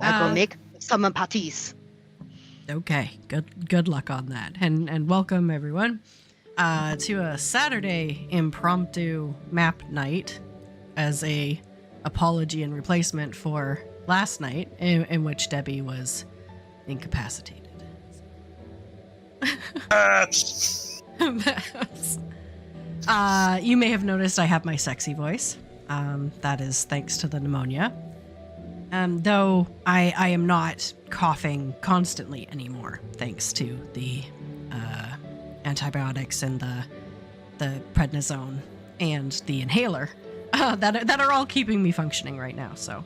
I go make summon parties. Okay, good luck on that, and welcome everyone to a Saturday impromptu map night as a apology and replacement for last night in which Debbie was incapacitated. You may have noticed I have my sexy voice. That is thanks to the pneumonia. Though I am not coughing constantly anymore, thanks to the antibiotics and the prednisone and the inhaler that are all keeping me functioning right now. So,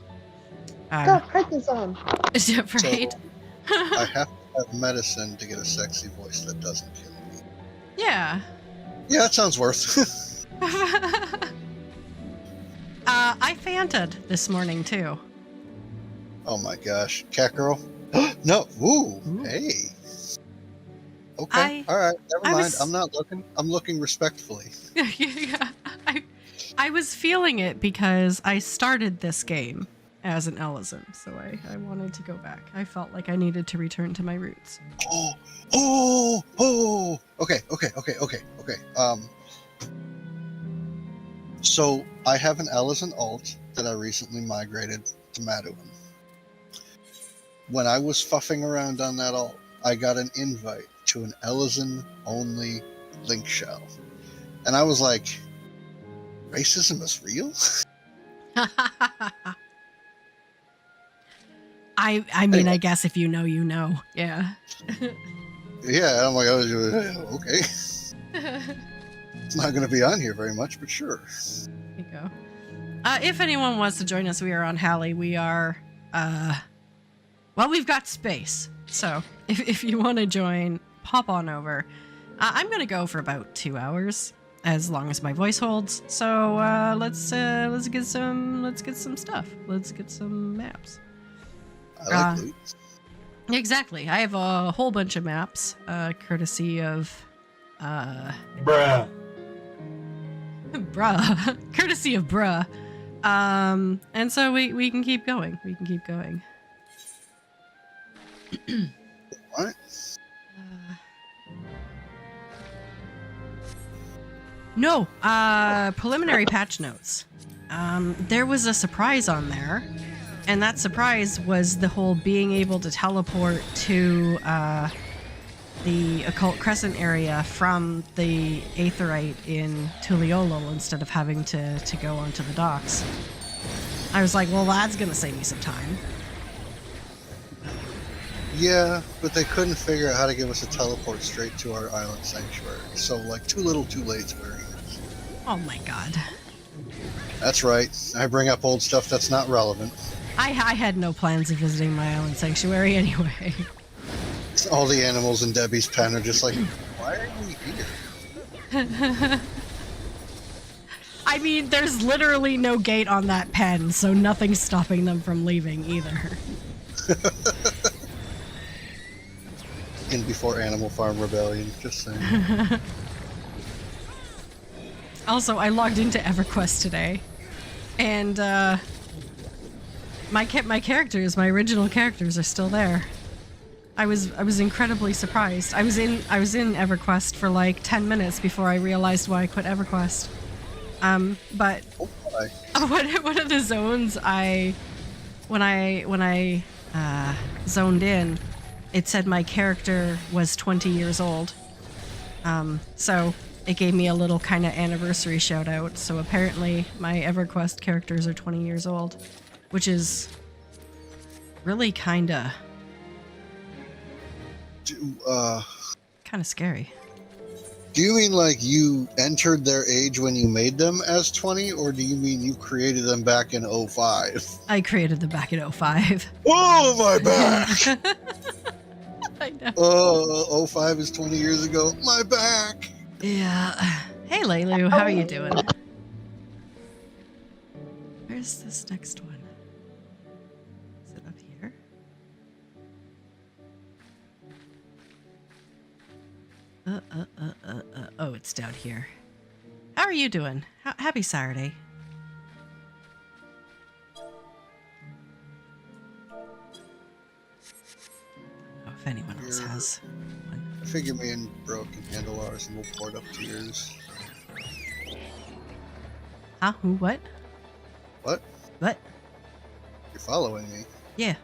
Got prednisone. Right? So, I have to have medicine to get a sexy voice that doesn't kill me. Yeah. Yeah, that sounds worth. I Fanta'd this morning too. Oh my gosh, cat girl. No, ooh, hey. Okay, all right, never mind. I'm not looking. I'm looking respectfully. Yeah, I was feeling it because I started this game as an Ellison, so I wanted to go back. I felt like I needed to return to my roots. Okay. So I have an Ellison alt that I recently migrated to Maduin. When I was fuffing around on that alt, I got an invite to an Ellison-only link shell. And I was like, racism is real? I mean, I guess if you know, you know. Yeah. Yeah, I'm like, okay. It's not going to be on here very much, but sure. There you go. If anyone wants to join us, we are on Hallie. We are, well, we've got space. So if you want to join, pop on over. I'm going to go for about 2 hours, as long as my voice holds. So let's get some stuff. Let's get some maps. I like loot. Exactly. I have a whole bunch of maps, courtesy of Bruh. courtesy of bruh. And so we can keep going. We can keep going. What? No, preliminary patch notes. There was a surprise on there, and that surprise was the whole being able to teleport to the Occult Crescent area from the Aetheryte in Tuliolol instead of having to go onto the docks. I was like, well, that's gonna save me some time. Yeah, but they couldn't figure out how to give us a teleport straight to our island sanctuary. So, like, too little, too late, Square Enix. Oh my god. That's right. I bring up old stuff that's not relevant. I had no plans of visiting my island sanctuary anyway. All the animals in Debbie's pen are just like, why are we here? I mean, there's literally no gate on that pen, so nothing's stopping them from leaving either. In before Animal Farm Rebellion, just saying. Also, I logged into EverQuest today, and my characters, my original characters, are still there. I was incredibly surprised. I was in EverQuest for like 10 minutes before I realized why I quit EverQuest. But one of the zones when I zoned in, it said my character was 20 years old. So it gave me a little kind of anniversary shout out. So apparently my EverQuest characters are 20 years old, which is really kind of scary. Do you mean like you entered their age when you made them as 20, or do you mean you created them back in 05? I created them back in 05. Oh, my back! I know. Oh, 05 is 20 years ago. My back! Yeah. Hey, Laylu, how are you doing? Where's this next one? Is it up here? Oh, it's down here. How are you doing? Happy Saturday. if anyone else Here. has one. I figure me and Bro can handle ours and we'll port up to yours. Huh? Who? What? What? What? You're following me. Yeah.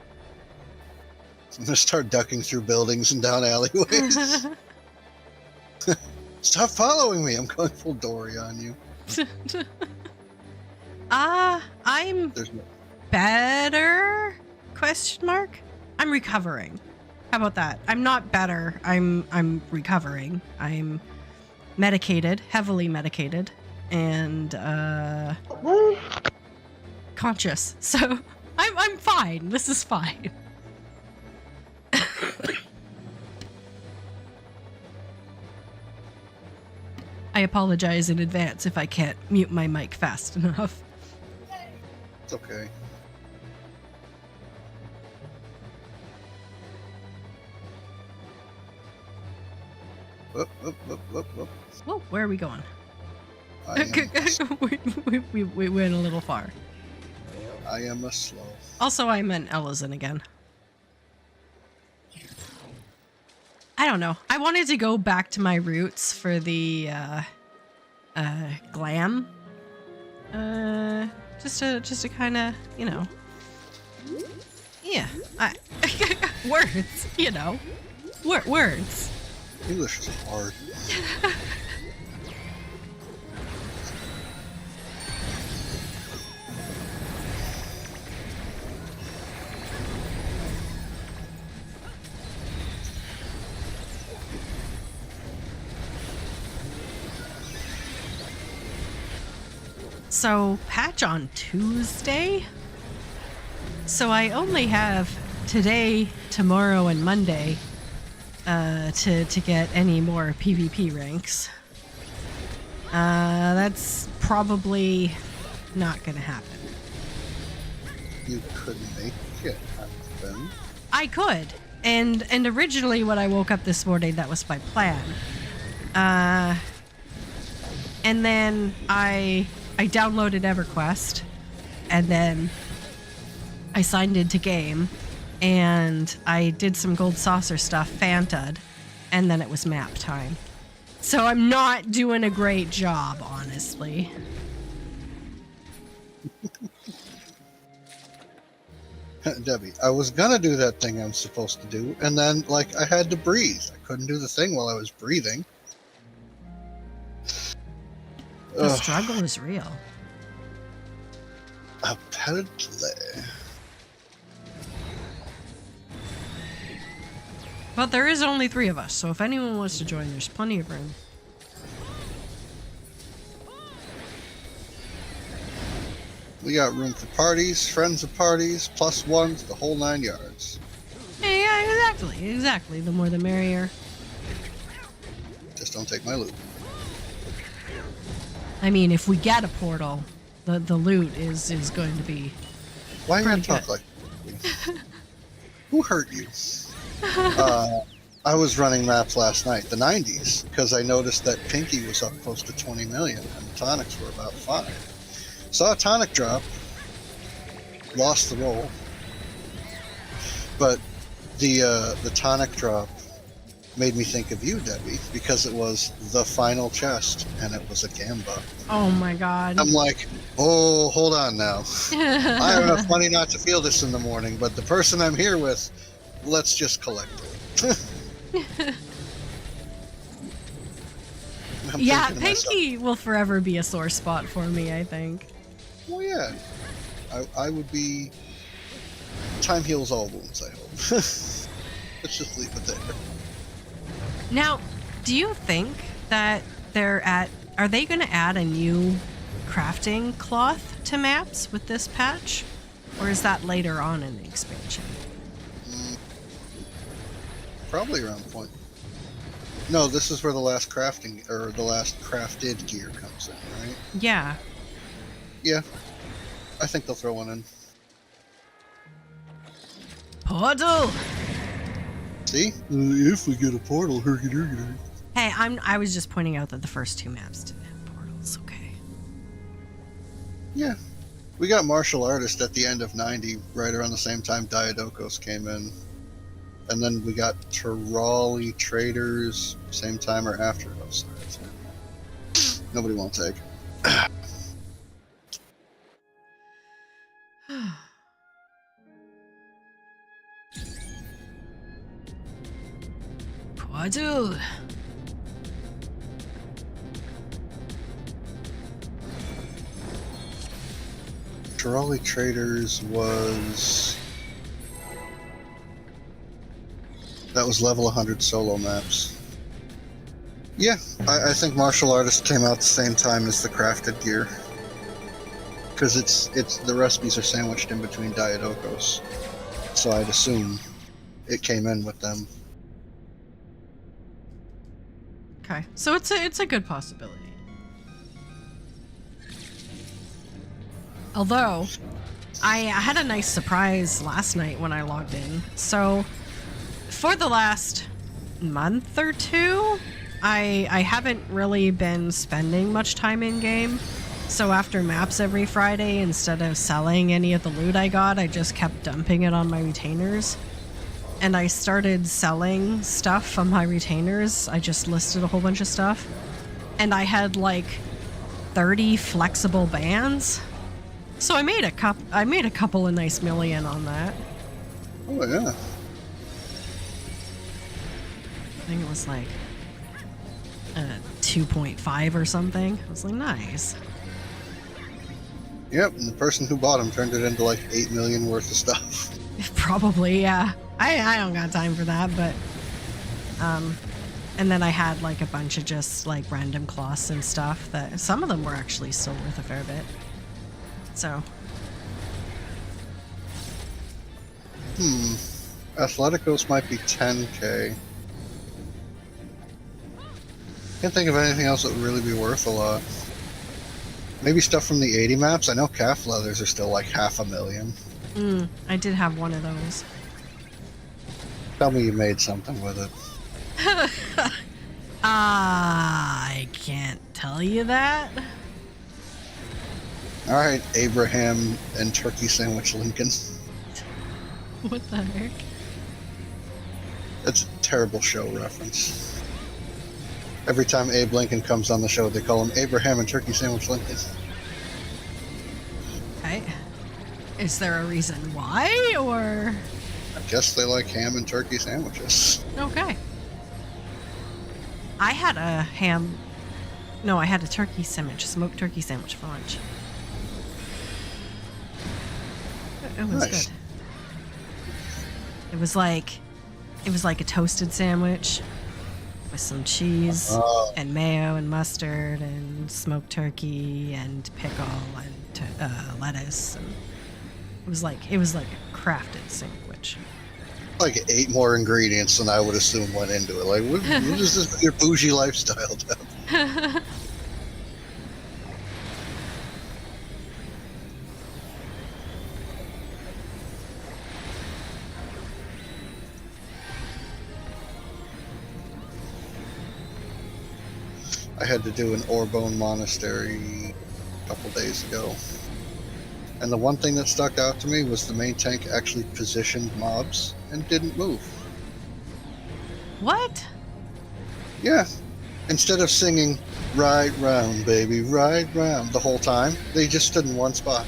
I'm gonna start ducking through buildings and down alleyways. Stop following me! I'm going full Dory on you. I'm There's no... better? Question mark? I'm recovering. How about that? I'm not better. I'm recovering. I'm medicated, heavily medicated, and conscious. So I'm fine. This is fine. I apologize in advance if I can't mute my mic fast enough. It's okay. Whoop, whoop, whoop, whoop, whoop. Whoa, where are we going? I we went a little far. am a slow. Also, I meant Ellison again. I don't know. I wanted to go back to my roots for the glam. Just to kind of, you know. Yeah. Words, you know. Words. English is hard. So, patch on Tuesday? So I only have today, tomorrow, and Monday to get any more PvP ranks. That's probably not gonna happen. You couldn't make it happen. I could. And originally when I woke up this morning, that was my plan. And then I downloaded EverQuest, and then I signed into game, and I did some gold saucer stuff, Fanta'd, and then it was map time. So I'm not doing a great job, honestly. Debbie, I was gonna do that thing I'm supposed to do, and then, like, I had to breathe. I couldn't do the thing while I was breathing. The struggle is real. Apparently. But there is only 3 of us, so if anyone wants to join, there's plenty of room. We got room for parties, friends of parties, plus ones, the whole 9 yards. Yeah, exactly. The more the merrier. Just don't take my loot. I mean, if we get a portal, the loot is going to be Why you pretty gotta talk good. like that? Who hurt you? I was running maps last night, the 90s, because I noticed that Pinky was up close to 20 million and the tonics were about 5. Saw a tonic drop, lost the roll, but the tonic drop made me think of you, Debbie, because it was the final chest and it was a Gamba. Oh my god. I'm like, oh, hold on now. I have enough money not to feel this in the morning, but the person I'm here with, let's just collect it. Yeah, thinking to myself, Pinky will forever be a sore spot for me, I think. well, yeah. I would be... Time heals all wounds, I hope. Let's just leave it there. Now, do you think that are they going to add a new crafting cloth to maps with this patch? Or is that later on in the expansion? Probably around the point. No, this is where the last crafting, or the last crafted gear comes in, right? Yeah. Yeah. I think they'll throw one in. Portal! See? If we get a portal, herky-derky. Hey, I was just pointing out that the first 2 maps didn't have portals, okay? Yeah. We got martial artist at the end of 90, right around the same time Diadokos came in. And then we got Trolley Traders, same time or after. Oh, sorry. Nobody won't take. Quadul. Trolley Traders was... That was level 100 solo maps. Yeah, I think Martial Artist came out the same time as the crafted gear. Because it's the recipes are sandwiched in between Diadocos. So I'd assume it came in with them. Okay, so it's a good possibility. Although, I had a nice surprise last night when I logged in. So, for the last month or two, I haven't really been spending much time in game. So after maps every Friday, instead of selling any of the loot I got, I just kept dumping it on my retainers. And I started selling stuff from my retainers. I just listed a whole bunch of stuff. And I had like 30 flexible bands. So I made a couple of nice million on that. Oh yeah. I think it was like 2.5 or something. I was like, nice. Yep, and the person who bought them turned it into like 8 million worth of stuff. Probably, yeah. I don't got time for that, but and then I had like a bunch of just like random cloths and stuff that some of them were actually still worth a fair bit. So Athleticos might be 10k. Can't think of anything else that would really be worth a lot. Maybe stuff from the 80 maps. I know calf leathers are still like 500,000. I did have one of those. Tell me you made something with it. I can't tell you that. Alright, Abraham and Turkey Sandwich Lincoln. What the heck? That's a terrible show reference. Every time Abe Lincoln comes on the show, they call him Abraham and Turkey Sandwich Lincoln. Okay. Is there a reason why, or? I guess they like ham and turkey sandwiches. Okay. I had a ham... No, I had a turkey sandwich, smoked turkey sandwich for lunch. It was Nice. good. It was like a toasted sandwich with some cheese and mayo and mustard and smoked turkey and pickle and lettuce. And it was like a crafted sandwich. Like 8 more ingredients than I would assume went into it. Like, what is this your bougie lifestyle, Deb? I had to do an Orbone monastery a couple days ago. And the one thing that stuck out to me was the main tank actually positioned mobs and didn't move. What? Yeah. Instead of singing, "Ride round, baby, ride round," the whole time, they just stood in one spot.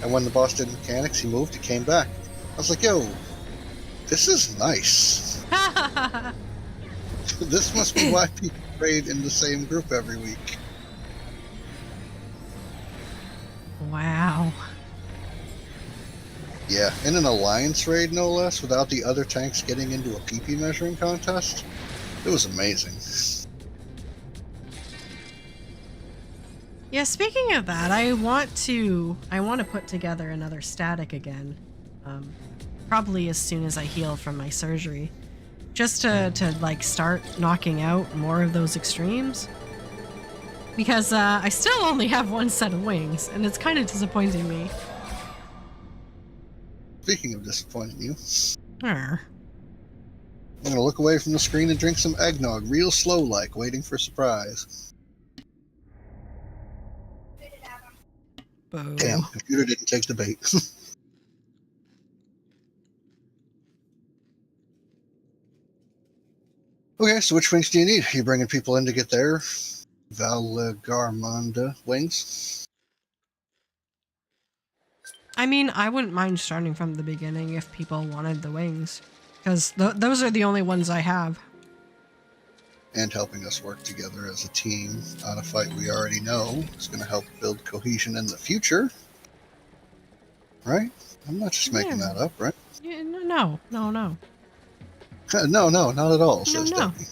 And when the boss did mechanics, he moved, he came back. I was like, yo, this is nice. This must be why people raid in the same group every week. Wow. Yeah, in an alliance raid no less, without the other tanks getting into a PP measuring contest, it was amazing. Yeah, speaking of that, I want to put together another static again. Probably as soon as I heal from my surgery. Just to like start knocking out more of those extremes. Because I still only have one set of wings, and it's kind of disappointing me. Speaking of disappointing you, Arr. I'm gonna look away from the screen and drink some eggnog, real slow like, waiting for surprise. Boo. Damn, computer didn't take the bait. Okay, so which wings do you need? Are you bringing people in to get their Valgarmanda wings? I mean, I wouldn't mind starting from the beginning if people wanted the wings, because those are the only ones I have. And helping us work together as a team on a fight we already know is going to help build cohesion in the future. Right? I'm not just making that up, right? Yeah, no. No, not at all, says No. Debbie.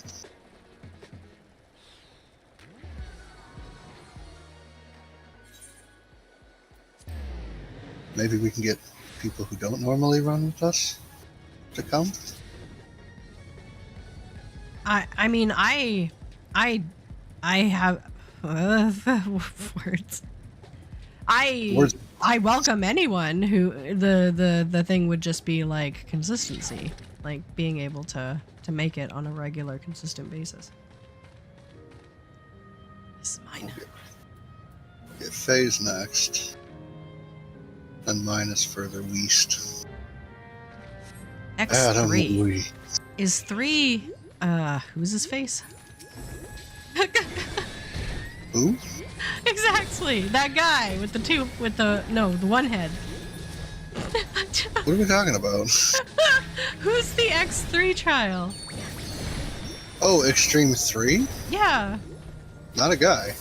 Maybe we can get people who don't normally run with us to come. I mean, I have words. I welcome anyone who the thing would just be like consistency, like being able to make it on a regular, consistent basis. This is mine. Get Faye's next. And mine is further west. X3 is 3. Who's his face? Who? Exactly, that guy with the one head. What are we talking about? Who's the X3 child? Oh, Extreme 3? Yeah. Not a guy.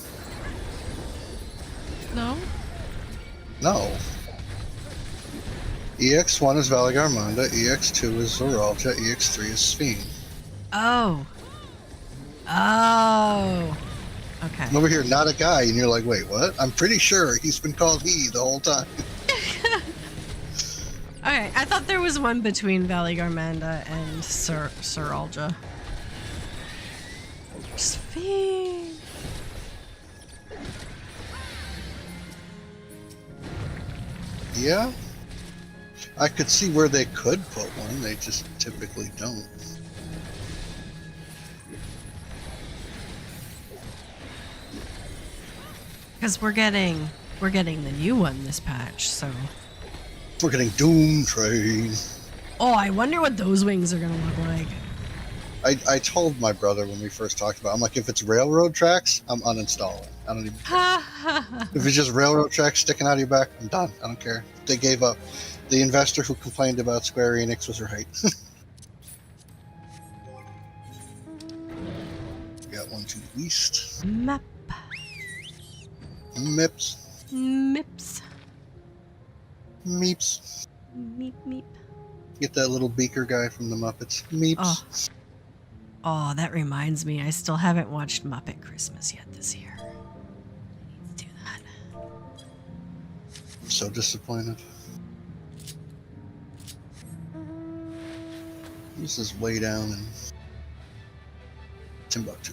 No? No. EX1 is Valgarmanda, EX2 is Zoralja, EX3 is Sphene. Oh. Okay. I'm over here, not a guy, and you're like, wait, what? I'm pretty sure he's been called he the whole time. Okay, I thought there was one between Valgarmanda and Zoralja. Sphene. Yeah? I could see where they could put one, they just typically don't. Because we're getting the new one this patch, so. We're getting Doom Train. Oh, I wonder what those wings are gonna look like. I told my brother when we first talked about it, I'm like, if it's railroad tracks, I'm uninstalling. I don't even care. If it's just railroad tracks sticking out of your back, I'm done. I don't care. They gave up. The investor who complained about Square Enix was right. Got one to the east. Map. Mips. Mips. Meeps. Meep meep. Get that little beaker guy from the Muppets. Meeps. Oh, that reminds me. I still haven't watched Muppet Christmas yet this year. I need to do that. I'm so disappointed. This is way down in Timbuktu.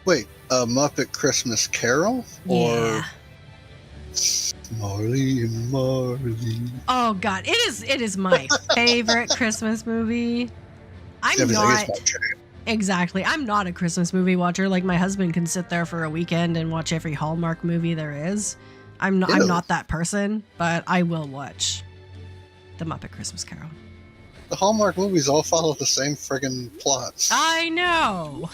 Wait, a Muppet Christmas Carol? Yeah. Or Marley and Marley? Oh God, it is my favorite Christmas movie. I'm not exactly. I'm not a Christmas movie watcher. Like my husband can sit there for a weekend and watch every Hallmark movie there is. I'm not that person, but I will watch the Muppet Christmas Carol. The Hallmark movies all follow the same friggin' plots. I know.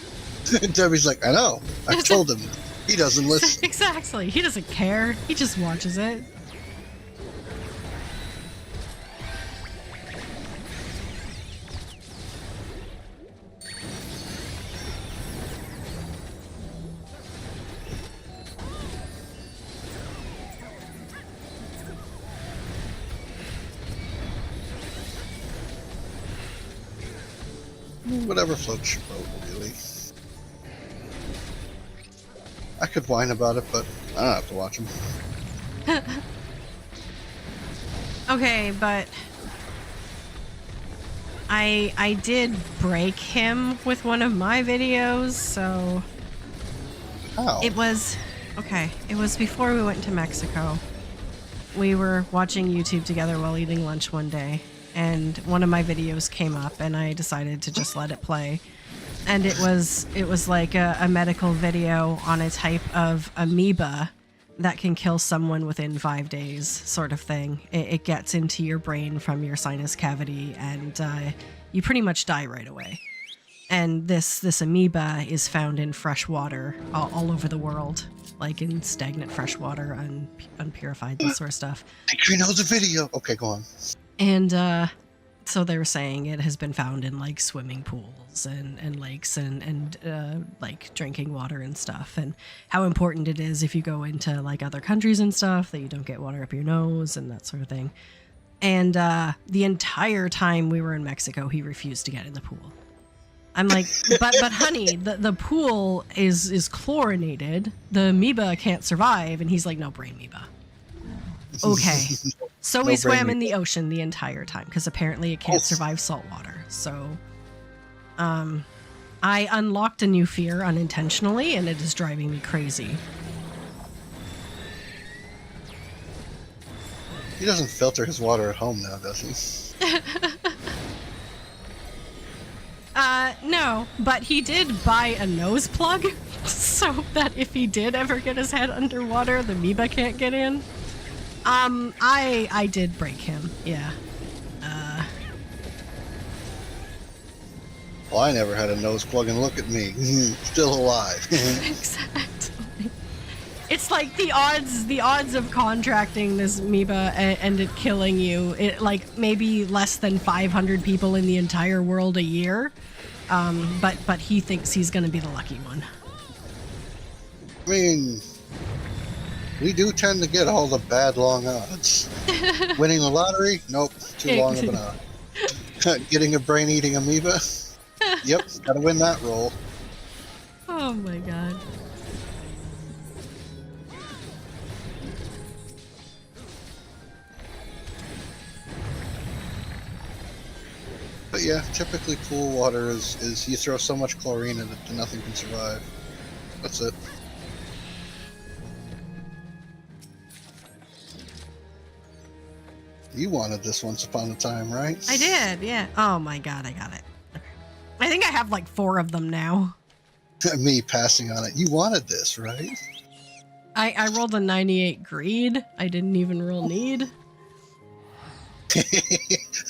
Debbie's like, I know. I told him. He doesn't listen. Exactly. He doesn't care. He just watches it. Whatever floats your boat, really. I could whine about it, but I don't have to watch them. Okay, but I did break him with one of my videos, so How? it was before we went to Mexico. We were watching YouTube together while eating lunch one day, and one of my videos came up, and I decided to just let it play. And it was like a medical video on a type of amoeba that can kill someone within 5 days, sort of thing. It gets into your brain from your sinus cavity, and you pretty much die right away. And this amoeba is found in fresh water all over the world, like in stagnant fresh water, unpurified, that sort of stuff. I think you know the video. Okay, go on. And so they were saying it has been found in like swimming pools and lakes and like drinking water and stuff, and how important it is if you go into like other countries and stuff that you don't get water up your nose and that sort of thing. And the entire time we were in Mexico, he refused to get in the pool. I'm like, but honey, the pool is chlorinated. The amoeba can't survive. And he's like, no, brain amoeba. Okay. So No we swam brain in the ocean the entire time because apparently it can't survive salt water. So I unlocked a new fear unintentionally, and it is driving me crazy. He doesn't filter his water at home now, does he? No, but he did buy a nose plug so that if he did ever get his head underwater, the amoeba can't get in. I did break him, yeah. Well, I never had a nose plug, and look at me, still alive. Exactly. It's like the odds of contracting this amoeba and it killing you, it like maybe less than 500 people in the entire world a year. But he thinks he's gonna be the lucky one. I mean, we do tend to get all the bad long odds. Winning the lottery? Nope, too long of an odd. Getting a brain-eating amoeba? Yep, gotta win that roll. Oh my god. But yeah, typically pool water is you throw so much chlorine in it that nothing can survive. That's it. You wanted this once upon a time, right? I did, yeah. Oh my god, I got it. I think I have like 4 of them now. Me passing on it. You wanted this, right? I rolled a 98 greed. I didn't even roll need.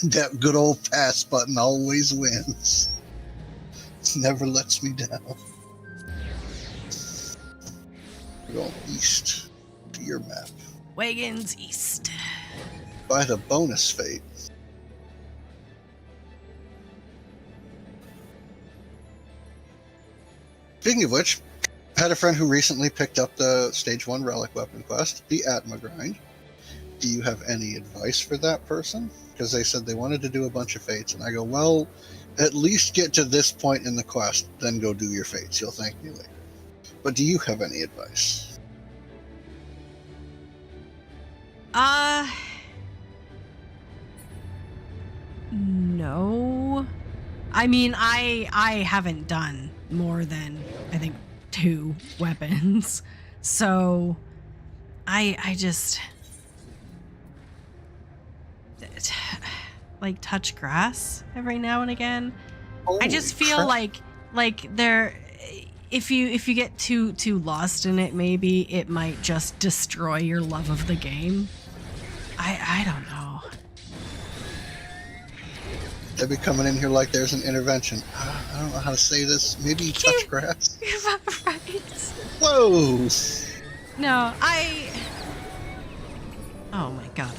That good old pass button always wins. Never lets me down. We're going east to your map. Wagons east. By the bonus fate. Speaking of which, I had a friend who recently picked up the Stage 1 Relic Weapon Quest, the Atma Grind. Do you have any advice for that person? Because they said they wanted to do a bunch of fates, and I go, well, at least get to this point in the quest, then go do your fates. You'll thank me later. But do you have any advice? No. I mean, I haven't done more than, I think, 2 weapons. So, I just... like touch grass every now and again. Holy I just feel crap. like there, if you get too lost in it, maybe it might just destroy your love of the game. I don't know. They'll be coming in here like there's an intervention. I don't know how to say this. Maybe touch grass. Right. Whoa! No, oh my god.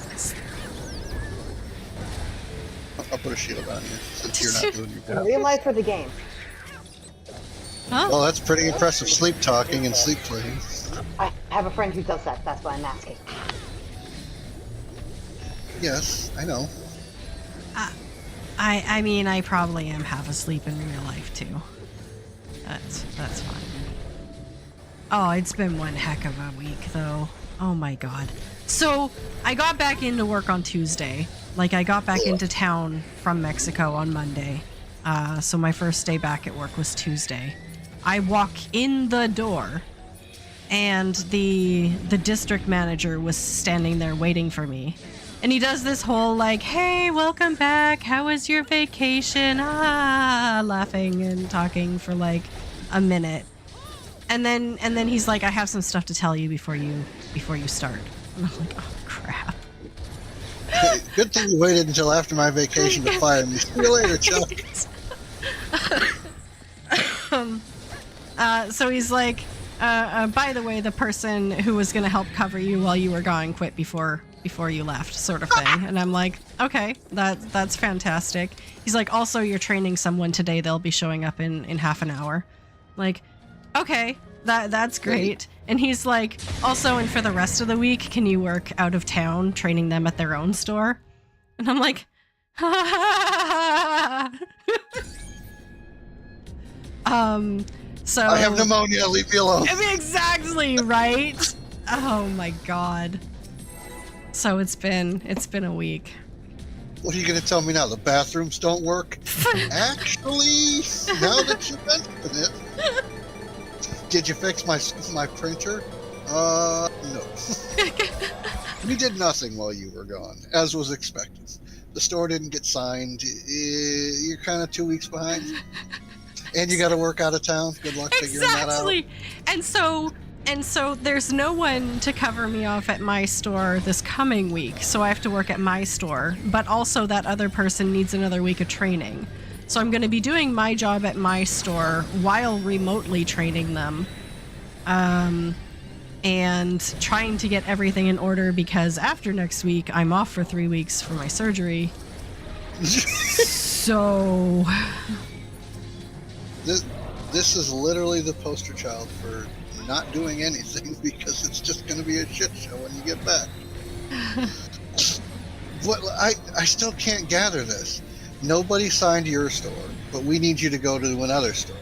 I'll put a shield on you since you're not doing your job. Real life for the game. Huh? Well, that's pretty impressive sleep talking and sleep playing. I have a friend who does that. That's why I'm asking. Yes, I know. I mean, I probably am half asleep in real life too. That's fine. Oh, it's been one heck of a week though. Oh my god. So I got back into work on Tuesday. Like I got back into town from Mexico on Monday. So my first day back at work was Tuesday. I walk in the door and the district manager was standing there waiting for me. And he does this whole like, hey, welcome back. How was your vacation? Laughing and talking for like a minute. And then he's like, I have some stuff to tell you before you before you start. And I'm like, oh crap. Good thing you waited until after my vacation to fire me. See you later, Chuck. So he's like, by the way, the person who was going to help cover you while you were gone quit before you left, sort of thing. And I'm like, okay, that's fantastic. He's like, also, you're training someone today. They'll be showing up in half an hour. Like, okay, that's great. And he's like, also, and for the rest of the week, can you work out of town training them at their own store? And I'm like, so I have pneumonia, leave me alone. I mean, exactly, right? Oh my god. So it's been a week. What are you going to tell me now? The bathrooms don't work? Actually, now that you mention it, did you fix my printer? No. We did nothing while you were gone, as was expected. The store didn't get signed. You're kind of 2 weeks behind. And you got to work out of town. Good luck figuring that out. Exactly. And so there's no one to cover me off at my store this coming week. So I have to work at my store. But also that other person needs another week of training. So I'm going to be doing my job at my store while remotely training them. And trying to get everything in order because after next week, I'm off for 3 weeks for my surgery. So... This is literally the poster child for not doing anything because it's just going to be a shit show when you get back. What I still can't gather this. Nobody signed your store, but we need you to go to another store.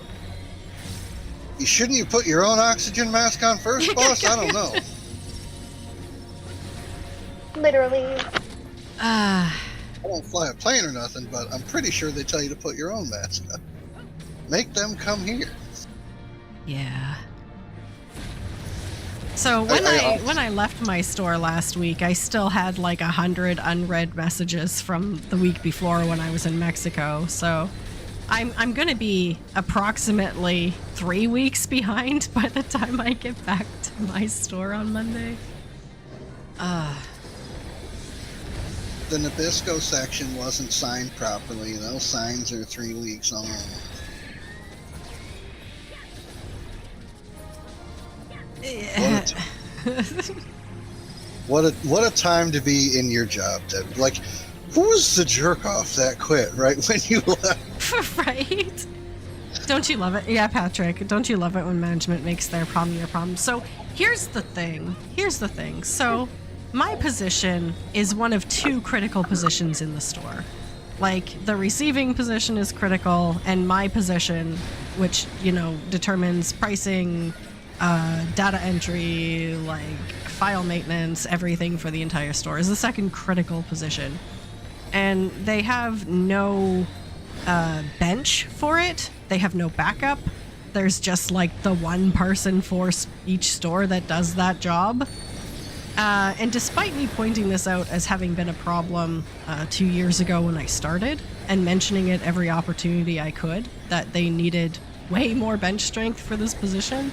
Shouldn't you put your own oxygen mask on first, boss? I don't know. Literally. I don't fly a plane or nothing, but I'm pretty sure they tell you to put your own mask on. Make them come here. Yeah. So when I left my store last week, I still had like 100 unread messages from the week before when I was in Mexico. So I'm gonna be approximately 3 weeks behind by the time I get back to my store on Monday. The Nabisco section wasn't signed properly. Those signs are 3 weeks on. What a time to be in your job, Deb. Like, who was the jerk off that quit right when you left? Right? Don't you love it? Yeah, Patrick, don't you love it when management makes their problem your problem? So here's the thing. So my position is one of 2 critical positions in the store. Like, the receiving position is critical, and my position, which, determines pricing, data entry, like file maintenance, everything for the entire store, is the second critical position. And they have no bench for it. They have no backup. There's just like the one person for each store that does that job. And despite me pointing this out as having been a problem 2 years ago when I started, and mentioning it every opportunity I could, that they needed way more bench strength for this position,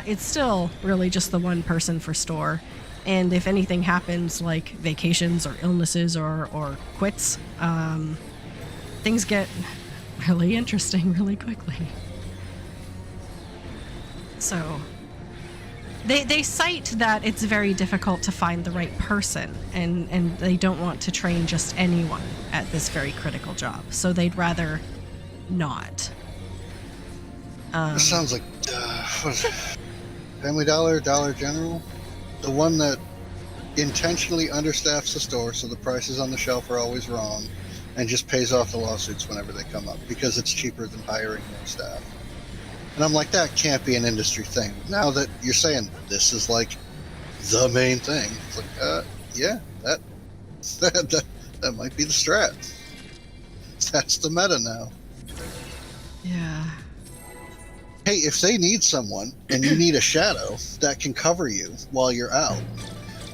it's still really just the one person for store. And if anything happens, like vacations or illnesses or quits, things get really interesting really quickly. So they cite that it's very difficult to find the right person, and they don't want to train just anyone at this very critical job, so they'd rather not. This sounds like what is it? Family Dollar, Dollar General, the one that intentionally understaffs the store so the prices on the shelf are always wrong, and just pays off the lawsuits whenever they come up because it's cheaper than hiring more staff. And I'm like, that can't be an industry thing. Now that you're saying this is like the main thing, it's like, yeah, that might be the strat. That's the meta now. Yeah. Hey, if they need someone and you need a shadow that can cover you while you're out,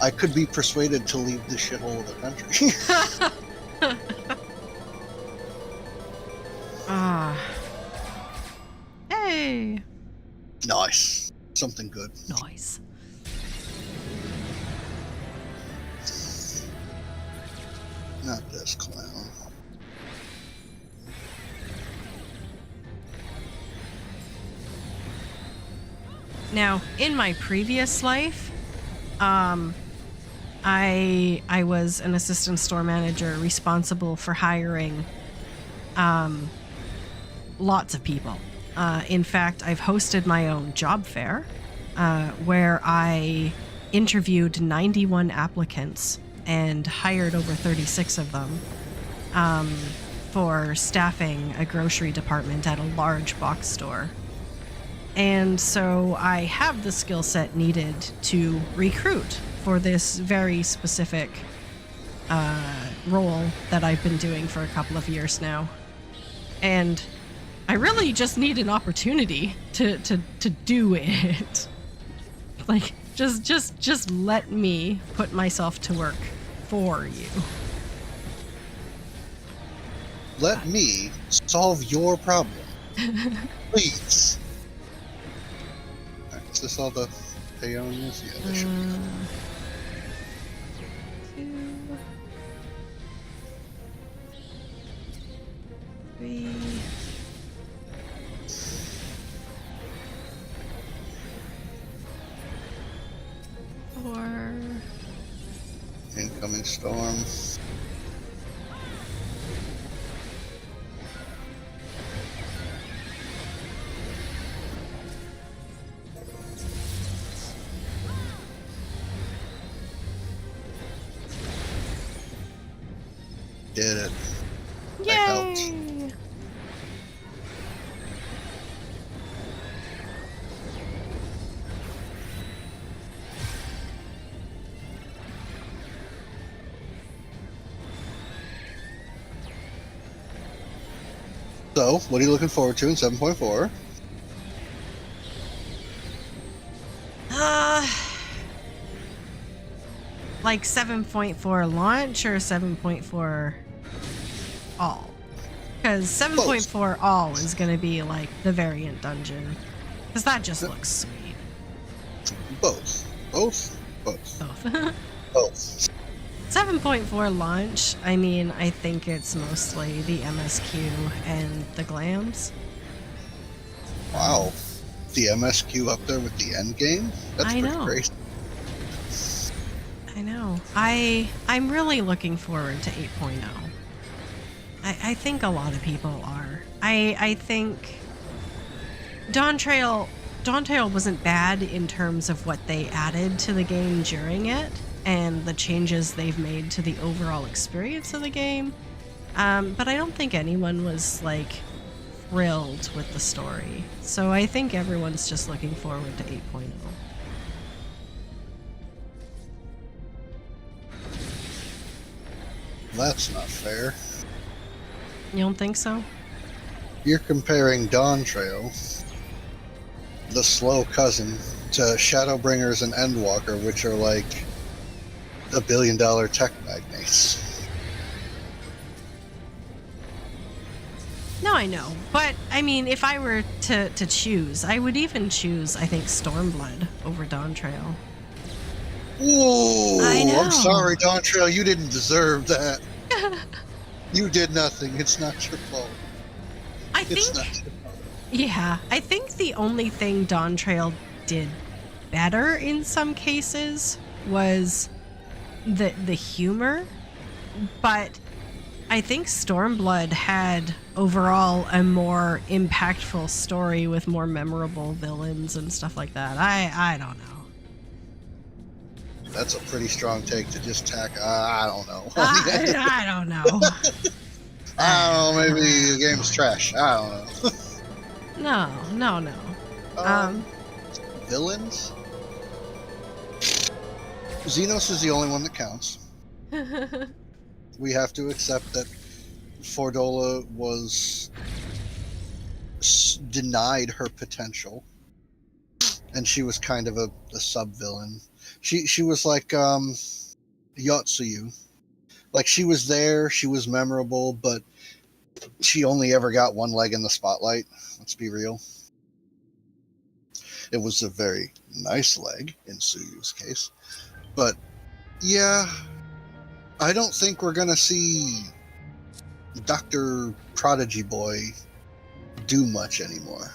I could be persuaded to leave this shithole of the country. Hey. Nice. Something good. Nice. Not this clown. Now, in my previous life, I was an assistant store manager responsible for hiring lots of people. In fact, I've hosted my own job fair where I interviewed 91 applicants and hired over 36 of them for staffing a grocery department at a large box store. And so I have the skill set needed to recruit for this very specific role that I've been doing for a couple of years now. And I really just need an opportunity to do it. Like, just let me put myself to work for you. Let me solve your problem. Please. Is this all the peonies? Yeah, they should be. 2, 3. 4. Incoming storm. Did it. I helped. Yay! So, what are you looking forward to in 7.4? Like 7.4 launch or 7.4 all? Because 7.4 all is going to be like the variant dungeon. Because that just looks sweet. Both. Both? Both. Both. Both. 7.4 launch, I mean, I think it's mostly the MSQ and the glams. Wow. The MSQ up there with the end game? That's I pretty know. crazy. I know. I'm really looking forward to 8.0. I think a lot of people are. I think Dawn Trail wasn't bad in terms of what they added to the game during it and the changes they've made to the overall experience of the game. But I don't think anyone was like thrilled with the story. So I think everyone's just looking forward to 8.0. That's not fair. You don't think so? You're comparing Dawn Trail, the slow cousin, to Shadowbringers and Endwalker, which are like $1 billion tech magnates. No, I know. But, I mean, if I were to choose, I would even choose, I think, Stormblood over Dawn Trail. Ooh, I know. I'm sorry, Dawn Trail, you didn't deserve that. You did nothing. It's not your fault. It's not your fault. Yeah, I think the only thing Dawn Trail did better in some cases was the humor, but I think Stormblood had overall a more impactful story with more memorable villains and stuff like that. I don't know. That's a pretty strong take to just tack. I don't know. I don't know. I don't know. Maybe the game's trash. I don't know. No. Villains? Xenos is the only one that counts. We have to accept that Fordola was denied her potential, and she was kind of a sub-villain. She was like Yotsuyu. Like, she was there, she was memorable, but she only ever got one leg in the spotlight. Let's be real. It was a very nice leg in Suyu's case. But, yeah, I don't think we're gonna see Dr. Prodigy Boy do much anymore.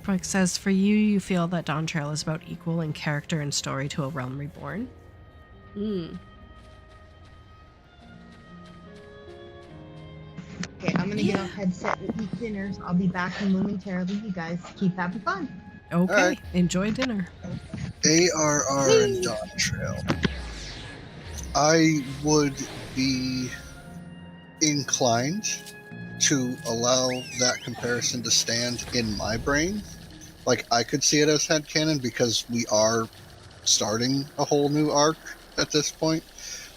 Brooke says, for you, you feel that Dawn Trail is about equal in character and story to A Realm Reborn? Okay, I'm gonna get off headset and eat dinner. So I'll be back momentarily. You guys keep having fun. Okay, Alright. enjoy dinner. ARR and Dawn Trail. I would be inclined to allow that comparison to stand in my brain. Like, I could see it as headcanon because we are starting a whole new arc at this point.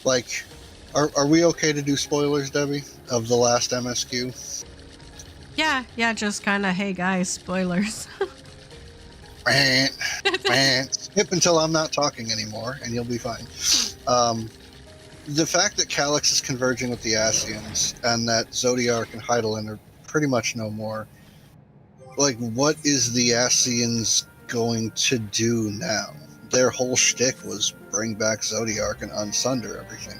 Like, are we okay to do spoilers, Debbie, of the last MSQ? Yeah, just kind of, hey guys, spoilers. Skip until I'm not talking anymore, and you'll be fine. The fact that Calyx is converging with the Ascians, and that Zodiark and Heidelin are pretty much no more, like, what is the Ascians going to do now? Their whole shtick was bring back Zodiark and unsunder everything.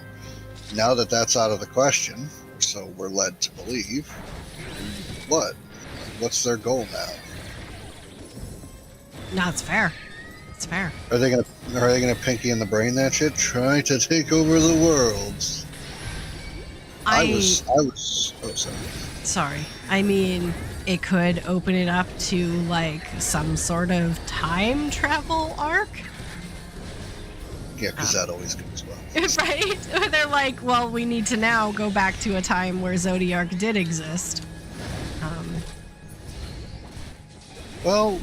Now that that's out of the question, so we're led to believe, what? What's their goal now? No, it's fair. It's fair. Are they gonna Pinky in the Brain that shit? Try to take over the world. I was oh sorry. Sorry. I mean, it could open it up to like some sort of time travel arc. Yeah, because that always goes well. Right? They're like, well, we need to now go back to a time where Zodiark did exist. Well,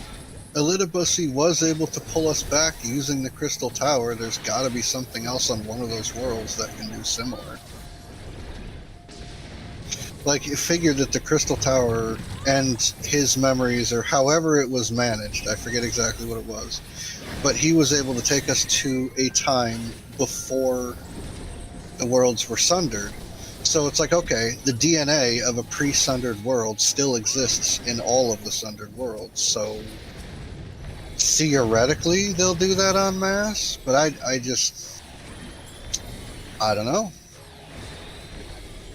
Elidibusy was able to pull us back using the Crystal Tower. There's got to be something else on one of those worlds that can do similar. Like, you figure that the Crystal Tower and his memories, or however it was managed, I forget exactly what it was, but he was able to take us to a time before the worlds were sundered. So it's like, okay, the DNA of a pre-sundered world still exists in all of the sundered worlds. So theoretically, they'll do that en masse, but I don't know.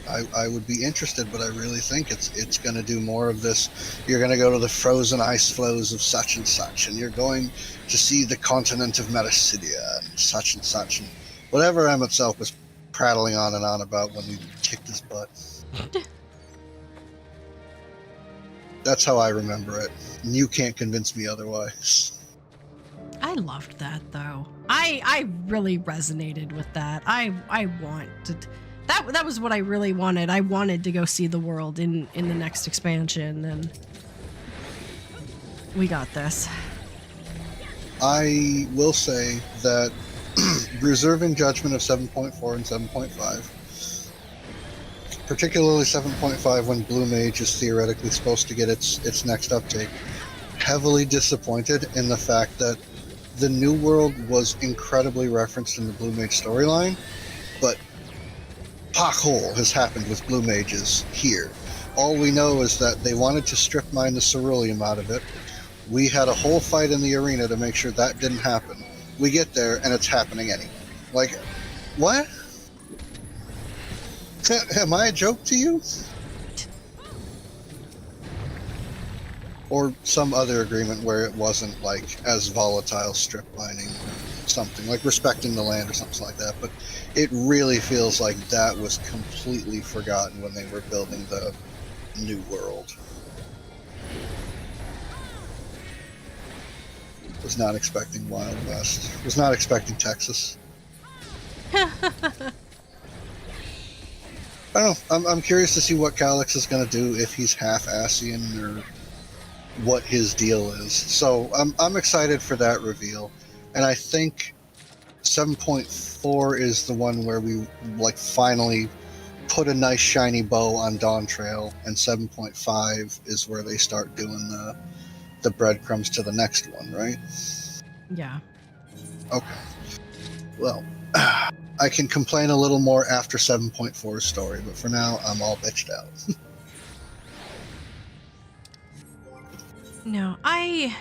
I would be interested, but I really think it's going to do more of this. You're going to go to the frozen ice flows of such and such, and you're going to see the continent of Metasidia and such, and whatever M itself was prattling on and on about when we kicked his butt. That's how I remember it. You can't convince me otherwise. I loved that though. I really resonated with that. I wanted that was what I really wanted. I wanted to go see the world in the next expansion, and we got this. I will say that reserving judgment of 7.4 and 7.5, particularly 7.5 when Blue Mage is theoretically supposed to get its next update, heavily disappointed in the fact that the New World was incredibly referenced in the Blue Mage storyline, but pothole has happened with Blue Mages here. All we know is that they wanted to strip mine the ceruleum out of it. We had a whole fight in the arena to make sure that didn't happen. We get there, and it's happening anyway. Like, what? Am I a joke to you? Or some other agreement where it wasn't, like, as volatile strip mining or something, like respecting the land or something like that. But it really feels like that was completely forgotten when they were building the New World. Was not expecting Wild West. Was not expecting Texas. I don't know. I'm curious to see what Calyx is going to do, if he's half Ascian or what his deal is. So I'm excited for that reveal. And I think 7.4 is the one where we like finally put a nice shiny bow on Dawn Trail, and 7.5 is where they start doing the breadcrumbs to the next one, right? Yeah. Okay. Well, I can complain a little more after 7.4's story, but for now, I'm all bitched out. No, I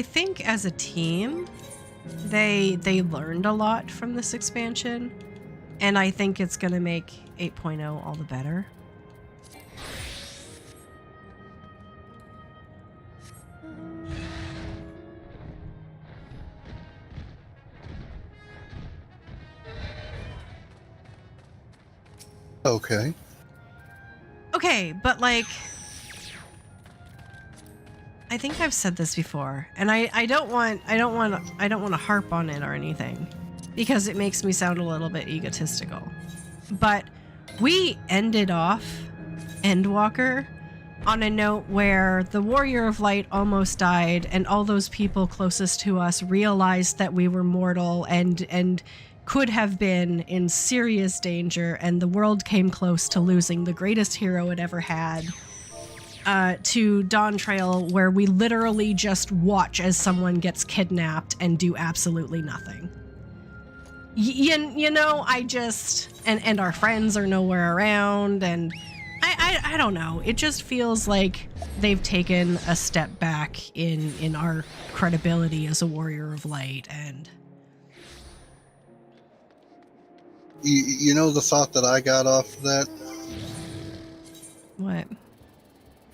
think as a team, they learned a lot from this expansion, and I think it's going to make 8.0 all the better. Okay. Okay, but like, I think I've said this before, and I don't want to harp on it or anything, because it makes me sound a little bit egotistical. But we ended off Endwalker on a note where the Warrior of Light almost died, and all those people closest to us realized that we were mortal and could have been in serious danger, and the world came close to losing the greatest hero it ever had. To Dawn Trail, where we literally just watch as someone gets kidnapped and do absolutely nothing. You know, I just... And our friends are nowhere around, and I don't know. It just feels like they've taken a step back in our credibility as a Warrior of Light, and... You know the thought that I got off of that? What?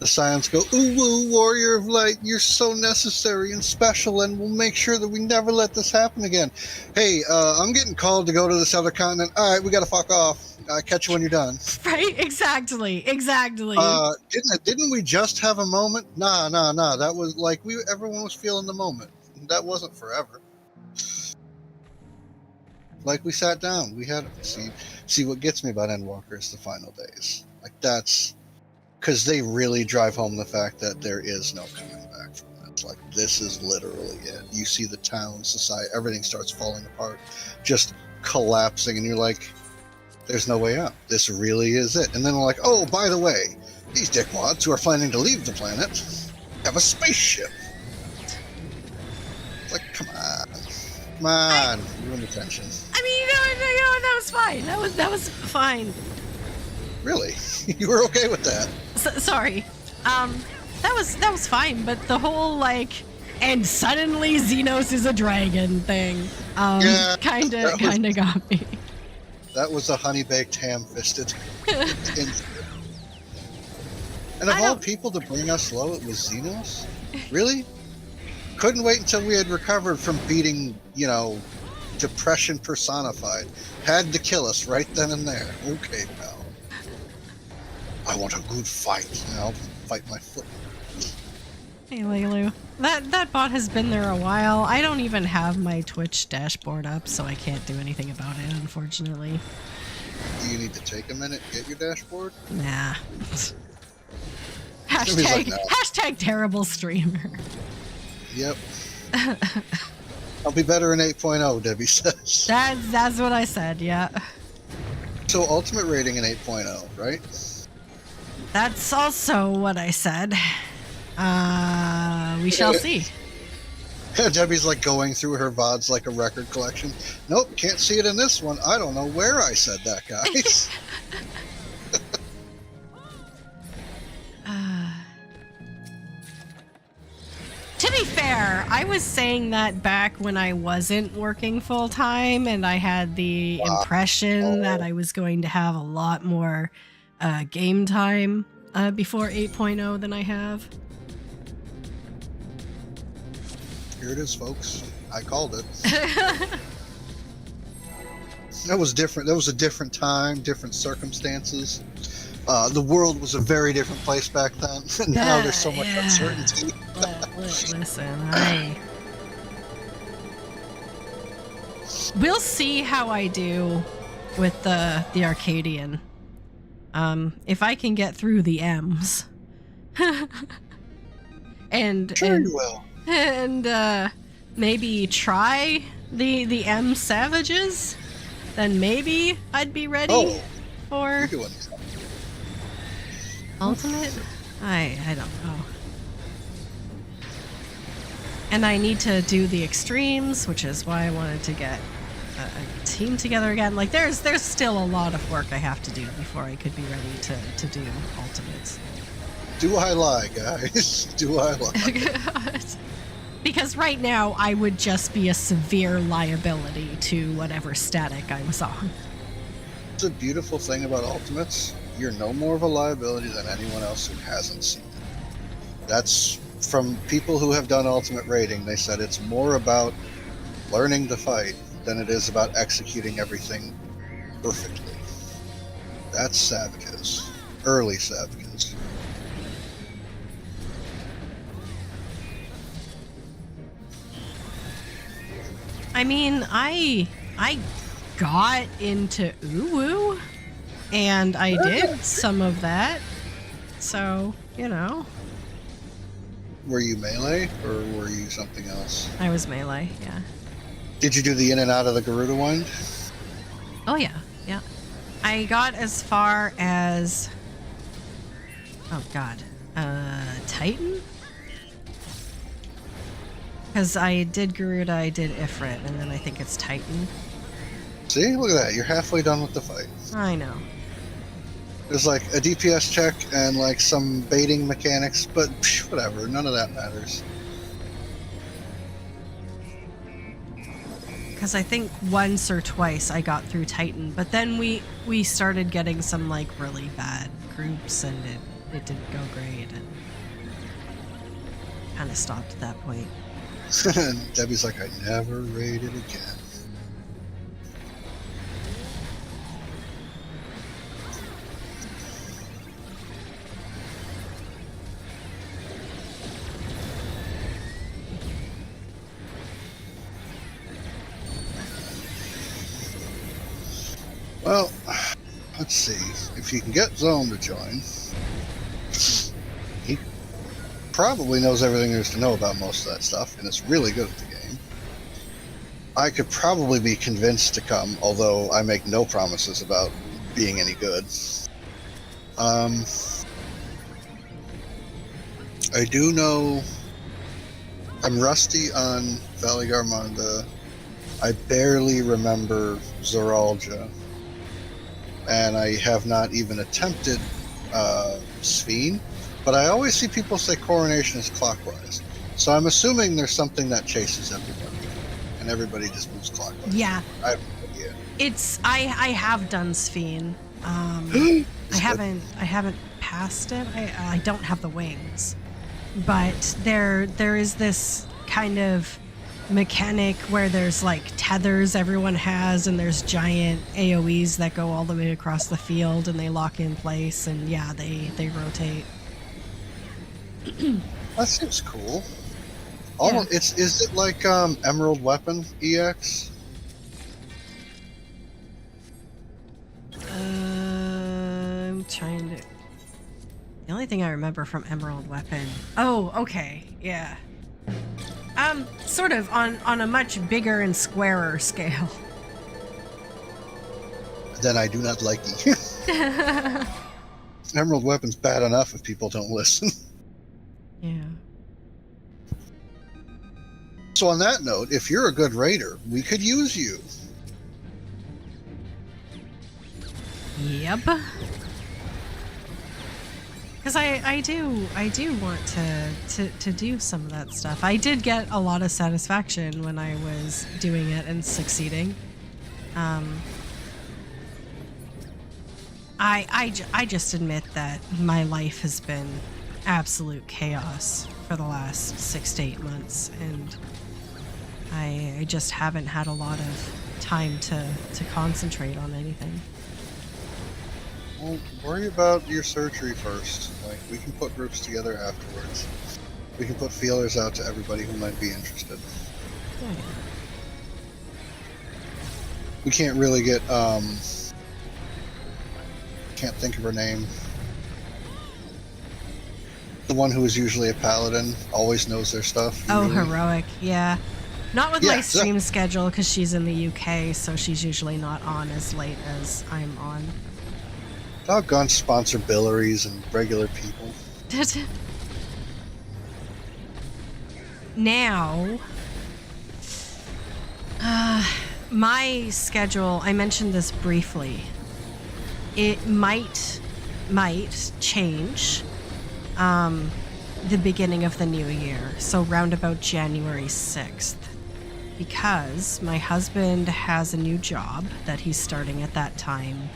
The Scions go, ooh, woo, Warrior of Light, you're so necessary and special, and we'll make sure that we never let this happen again. Hey, I'm getting called to go to this other continent. All right, we gotta fuck off. Catch you when you're done. Right? Exactly. Didn't we just have a moment? Nah. That was like everyone was feeling the moment. That wasn't forever. Like, we sat down, we had see what gets me about Endwalker is the final days. Like, that's because they really drive home the fact that there is no coming back from this. Like, this is literally it. You see the town, society, everything starts falling apart, just collapsing, and you're like, there's no way out. This really is it. And then we're like, oh, by the way, these dickwads who are planning to leave the planet have a spaceship. Like, come on, ruin the tension. I mean, you know, that was fine. That was fine. Really? You were okay with that? Sorry. That was fine, but the whole, like, and suddenly Xenos is a dragon thing, yeah, kinda got me. That was a honey-baked ham-fisted. And of all people to bring us low, it was Xenos? Really? Couldn't wait until we had recovered from beating, depression personified. Had to kill us right then and there. Okay, pal. I want a good fight. I'll fight my foot. Hey, Lulu. That bot has been there a while. I don't even have my Twitch dashboard up, so I can't do anything about it, unfortunately. Do you need to take a minute to get your dashboard? Nah. Like, no. Hashtag terrible streamer. Yep. I'll be better in 8.0, Debbie says. That's what I said, yeah. So ultimate rating in 8.0, right? That's also what I said. We shall see. Debbie's like going through her VODs like a record collection. Nope, can't see it in this one. I don't know where I said that, guys. To be fair, I was saying that back when I wasn't working full time, and I had the impression that I was going to have a lot more game time before 8.0 than I have. Here it is, folks. I called it. That was different. That was a different time, different circumstances. The world was a very different place back then. Now there's so much uncertainty. Listen, we'll see how I do with the Arcadian. If I can get through the M's. and Sure you will. And maybe try the M Savages, then maybe I'd be ready for Ultimate? I don't know. And I need to do the extremes, which is why I wanted to get a team together again. Like, there's still a lot of work I have to do before I could be ready to do Ultimates. Do I lie, guys? Do I lie? Because right now, I would just be a severe liability to whatever static I was on. It's a beautiful thing about Ultimates. You're no more of a liability than anyone else who hasn't seen it. That's from people who have done Ultimate raiding. They said it's more about learning to fight than it is about executing everything perfectly. That's savages. Early savages. I mean, I got into uwu, and I did some of that. So, you know. Were you melee or were you something else? I was melee, yeah. Did you do the in and out of the Garuda wind? Oh yeah, yeah. I got as far as, oh god, Titan? Because I did Garuda, I did Ifrit, and then I think it's Titan. See, look at that. You're halfway done with the fight. I know. There's like a DPS check and like some baiting mechanics, but whatever. None of that matters. Because I think once or twice I got through Titan, but then we started getting some like really bad groups, and it didn't go great, and kind of stopped at that point. And Debbie's like, I never raided again. Well, let's see. If you can get Zone to join, he probably knows everything there is to know about most of that stuff, and is really good at the game. I could probably be convinced to come, although I make no promises about being any good. I do know I'm rusty on Valley Garmanda. I barely remember Zoralja. And I have not even attempted Sphene, but I always see people say Coronation is clockwise. So I'm assuming there's something that chases everybody, and everybody just moves clockwise. Yeah. I have no idea. It's I have done Sphene. I haven't passed it. I don't have the wings, but there is this kind of mechanic where there's like tethers everyone has, and there's giant AoEs that go all the way across the field, and they lock in place, and yeah, they rotate. That seems cool. Yeah. Is it like Emerald Weapon EX? I'm trying to. The only thing I remember from Emerald Weapon. Oh, okay, yeah. Sort of on a much bigger and squarer scale. Then I do not like you. Emerald Weapon's bad enough if people don't listen. Yeah. So on that note, if you're a good raider, we could use you. Yep. Because I do want to do some of that stuff. I did get a lot of satisfaction when I was doing it and succeeding. I just admit that my life has been absolute chaos for the last 6 to 8 months, and I just haven't had a lot of time to concentrate on anything. Well, worry about your surgery first. Like, we can put groups together afterwards. We can put feelers out to everybody who might be interested. Yeah. We can't really get, can't think of her name. The one who is usually a paladin, always knows their stuff. Oh, usually. Heroic, yeah. Not with Yeah, my stream schedule, because she's in the UK, so she's usually not on as late as I'm on. Doggone sponsor billaries and regular people. Now, my schedule, I mentioned this briefly. It might change. the beginning of the new year, so round about January 6th, because my husband has a new job that he's starting at that time,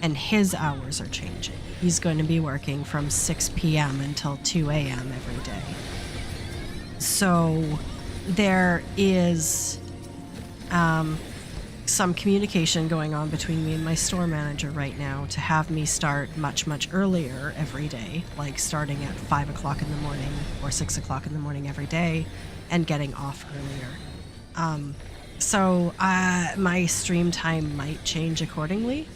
and his hours are changing. He's going to be working from 6 p.m. until 2 a.m. every day. So there is some communication going on between me and my store manager right now to have me start much, much earlier every day, like starting at 5 o'clock in the morning or 6 o'clock in the morning every day and getting off earlier. So my stream time might change accordingly,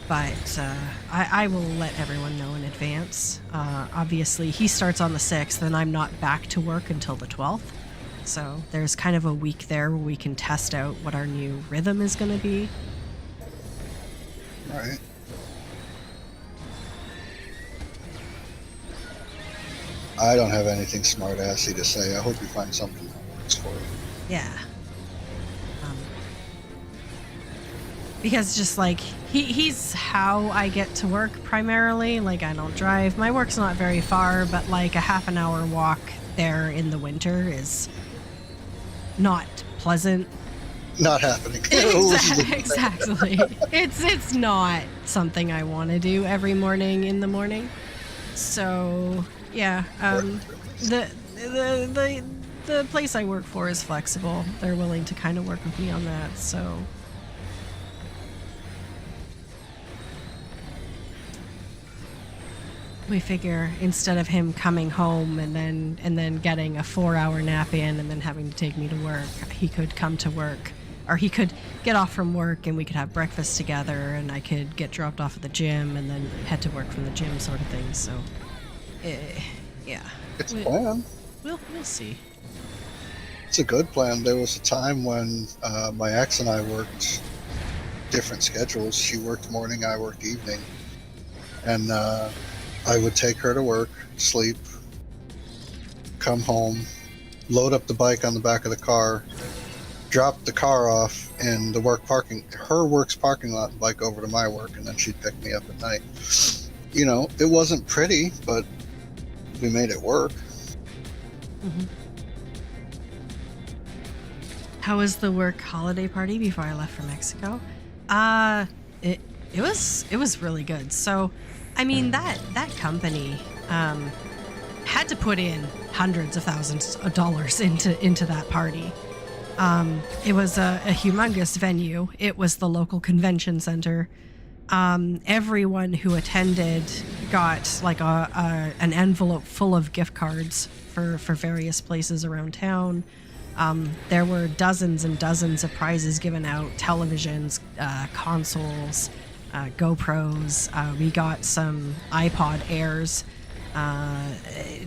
but I will let everyone know in advance. Obviously, he starts on the 6th, and I'm not back to work until the 12th. So there's kind of a week there where we can test out what our new rhythm is going to be. All right. I don't have anything smart-assy to say. I hope you find something that works for you. Yeah. Because just like, he's how I get to work primarily. Like, I don't drive. My work's not very far, but like a half an hour walk there in the winter is not pleasant. Not happening. Exactly. It's not something I want to do every morning in the morning. So yeah, the place I work for is flexible. They're willing to kind of work with me on that. So we figure instead of him coming home and then getting a 4-hour nap in and then having to take me to work, he could come to work, or he could get off from work and we could have breakfast together and I could get dropped off at the gym and then head to work from the gym, sort of thing. So, yeah. It's a plan. We'll see. It's a good plan. There was a time when my ex and I worked different schedules. She worked morning, I worked evening. And I would take her to work, sleep, come home, load up the bike on the back of the car, drop the car off in the her work's parking lot, and bike over to my work, and then she'd pick me up at night. You know, it wasn't pretty, but we made it work. Mm-hmm. How was the work holiday party before I left for Mexico? It was really good. So, I mean, that company had to put in hundreds of thousands of dollars into that party. It was a humongous venue. It was the local convention center. Everyone who attended got like an envelope full of gift cards for various places around town. There were dozens and dozens of prizes given out: televisions, consoles, GoPros. We got some iPod Airs.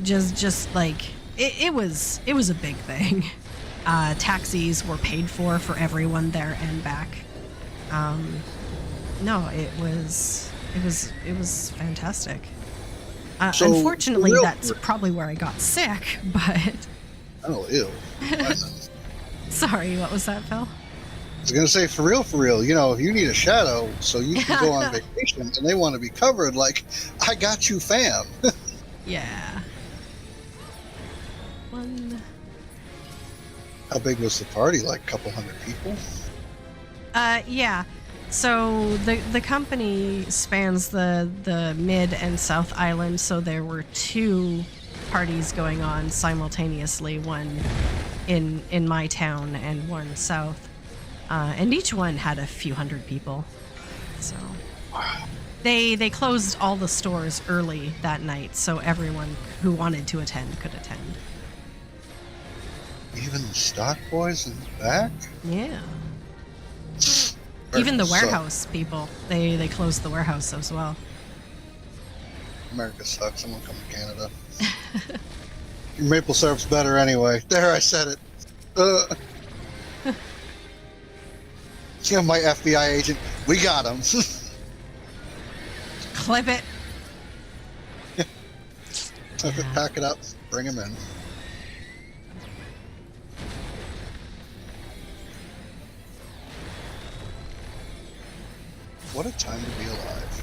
Just like it was a big thing. Taxis were paid for everyone there and back. No, it was fantastic. So, unfortunately, that's probably where I got sick. But oh, ew. sorry, what was that, Phil? I was gonna say, for real, you know, if you need a shadow so you can go on vacation and they want to be covered, like, I got you, fam. Yeah. How big was the party? Like a couple hundred people? Yeah. So the company spans the mid and south island, so there were 2 parties going on simultaneously, one in my town and one south. And each one had a few hundred people. So they closed all the stores early that night, so everyone who wanted to attend could attend. Even the stock boys in the back? Yeah. Even the warehouse people. They closed the warehouse as well. America sucks. Someone come to Canada. Your maple syrup's better anyway. There, I said it. Yeah, my FBI agent. We got him. Clip it. Pack it up. Bring him in. What a time to be alive.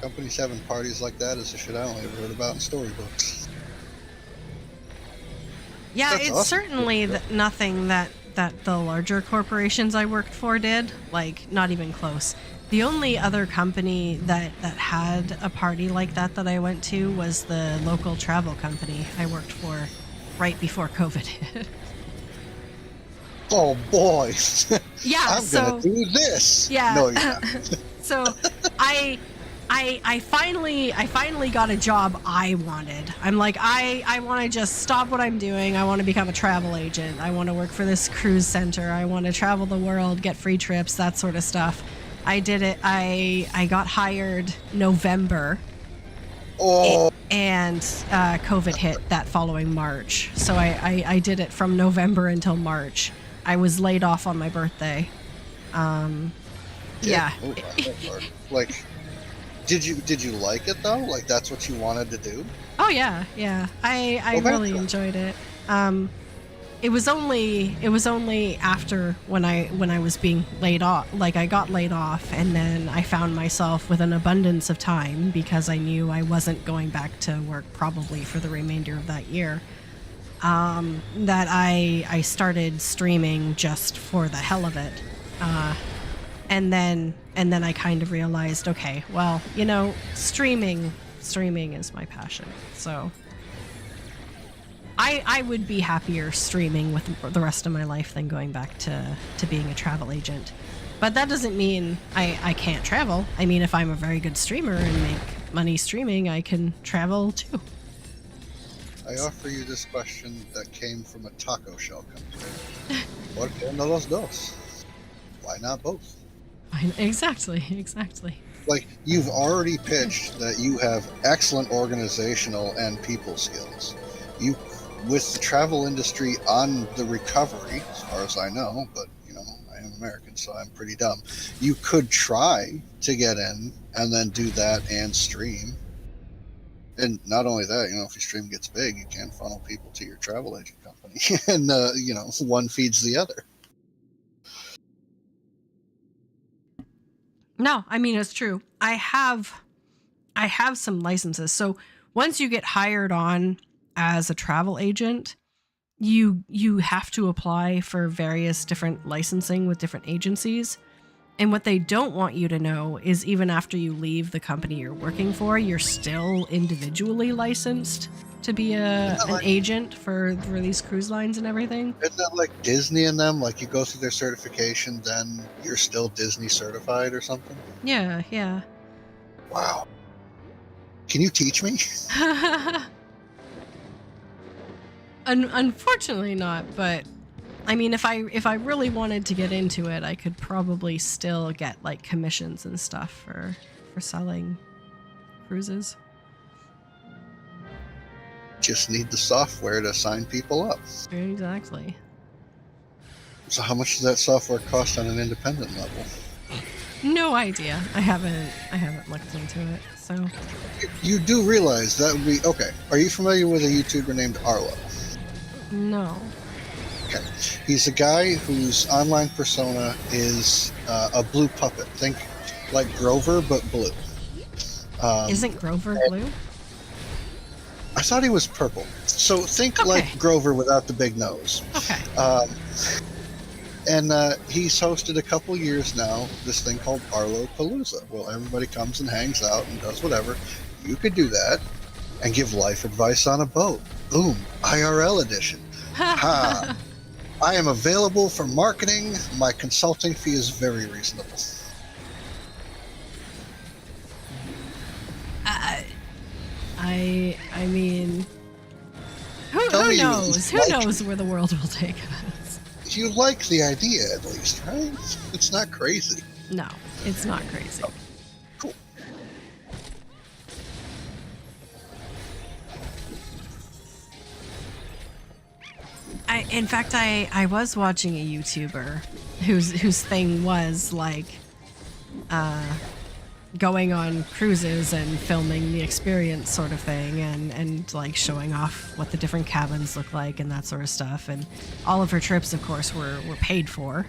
Companies having parties like that is the shit I only ever heard about in storybooks. Yeah, That's it's awesome. certainly nothing that the larger corporations I worked for did. Like, not even close. The only other company that had a party like that I went to was the local travel company I worked for right before COVID hit. Oh boy! Yeah, I'm gonna do this. Yeah. No, you're not. So I finally got a job I wanted. I'm like, I want to just stop what I'm doing. I want to become a travel agent. I want to work for this cruise center. I want to travel the world, get free trips, that sort of stuff. I did it. I got hired November. Oh, And COVID hit that following March. So I did it from November until March. I was laid off on my birthday. Yeah. Oh, wow, that's hard. Like, did you like it though? Like, that's what you wanted to do? Oh yeah, yeah. I Okay. really enjoyed it. It was only after when I was being laid off, like I got laid off, and then I found myself with an abundance of time because I knew I wasn't going back to work probably for the remainder of that year. That I started streaming just for the hell of it. And then I kind of realized, okay, well, you know, streaming is my passion. So I would be happier streaming with the rest of my life than going back to being a travel agent. But that doesn't mean I can't travel. I mean, if I'm a very good streamer and make money streaming, I can travel too. I offer you this question that came from a taco shell company. ¿Por qué no los dos? Why not both? Exactly. Like, you've already pitched that you have excellent organizational and people skills. You, with the travel industry on the recovery, as far as I know, but you know, I am American, so I'm pretty dumb. You could try to get in and then do that and stream. And not only that, you know, if your stream gets big, you can funnel people to your travel agent company, and you know, one feeds the other. No, I mean, it's true. I have some licenses. So once you get hired on as a travel agent, you have to apply for various different licensing with different agencies. And what they don't want you to know is even after you leave the company you're working for, you're still individually licensed to be an agent for these cruise lines and everything. Isn't that like Disney and them? Like, you go through their certification, then you're still Disney certified or something? Yeah. Wow. Can you teach me? Unfortunately not, but I mean, if I really wanted to get into it, I could probably still get like commissions and stuff for selling cruises. Just need the software to sign people up. Exactly. So how much does that software cost on an independent level? No idea. I haven't looked into it. So You do realize that would be okay. Are you familiar with a YouTuber named Arlo? no. Okay. He's a guy whose online persona is a blue puppet. Think like Grover, but blue. Isn't Grover blue? I thought he was purple. So think like Grover without the big nose. Okay. And he's hosted a couple years now this thing called Arlo Palooza. Well, everybody comes and hangs out and does whatever. You could do that and give life advice on a boat. Boom, IRL edition. Ha! I am available for marketing. My consulting fee is very reasonable. I mean, who Tell me you knows? Who like knows where the world will take us? You like the idea, at least, right? It's not crazy. No, it's not crazy. Cool. In fact, I was watching a YouTuber whose thing was like going on cruises and filming the experience sort of thing, and like showing off what the different cabins look like and that sort of stuff. And all of her trips, of course, were paid for.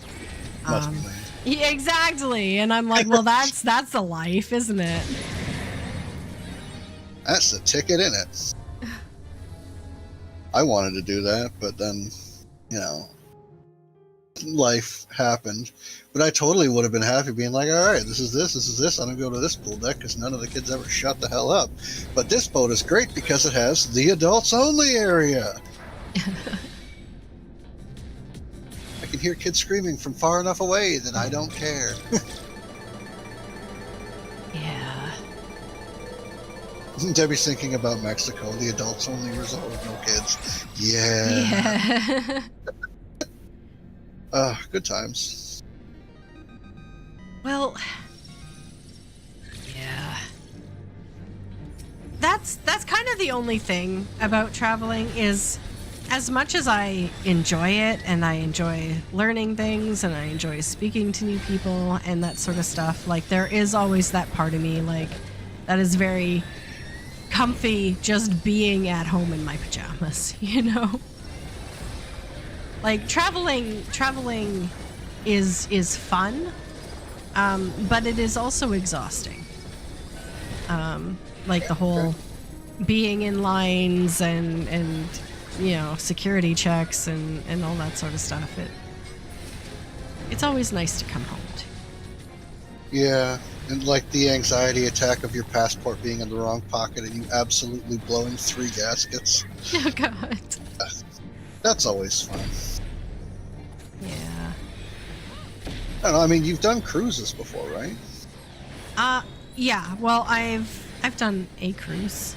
Must be nice. Yeah, exactly. And I'm like, well, that's a life, isn't it? That's the ticket in it. I wanted to do that, but then, you know, life happened. But I totally would have been happy being like, all right, this is this. I'm going to go to this pool deck because none of the kids ever shut the hell up. But this boat is great because it has the adults only area. I can hear kids screaming from far enough away that I don't care. Yeah. Debbie's thinking about Mexico, the adults only resort, no kids. Yeah. Good times. Well, yeah. That's kind of the only thing about traveling is, as much as I enjoy it and I enjoy learning things and I enjoy speaking to new people and that sort of stuff, like there is always that part of me like that is very comfy just being at home in my pajamas, you know? Like traveling is fun, but it is also exhausting. Like the whole being in lines and you know, security checks and all that sort of stuff. It's always nice to come home to. Yeah, and like the anxiety attack of your passport being in the wrong pocket and you absolutely blowing 3 gaskets. Oh God. That's always fun. Yeah. I don't know, I mean, you've done cruises before, right? Yeah. Well, I've done a cruise.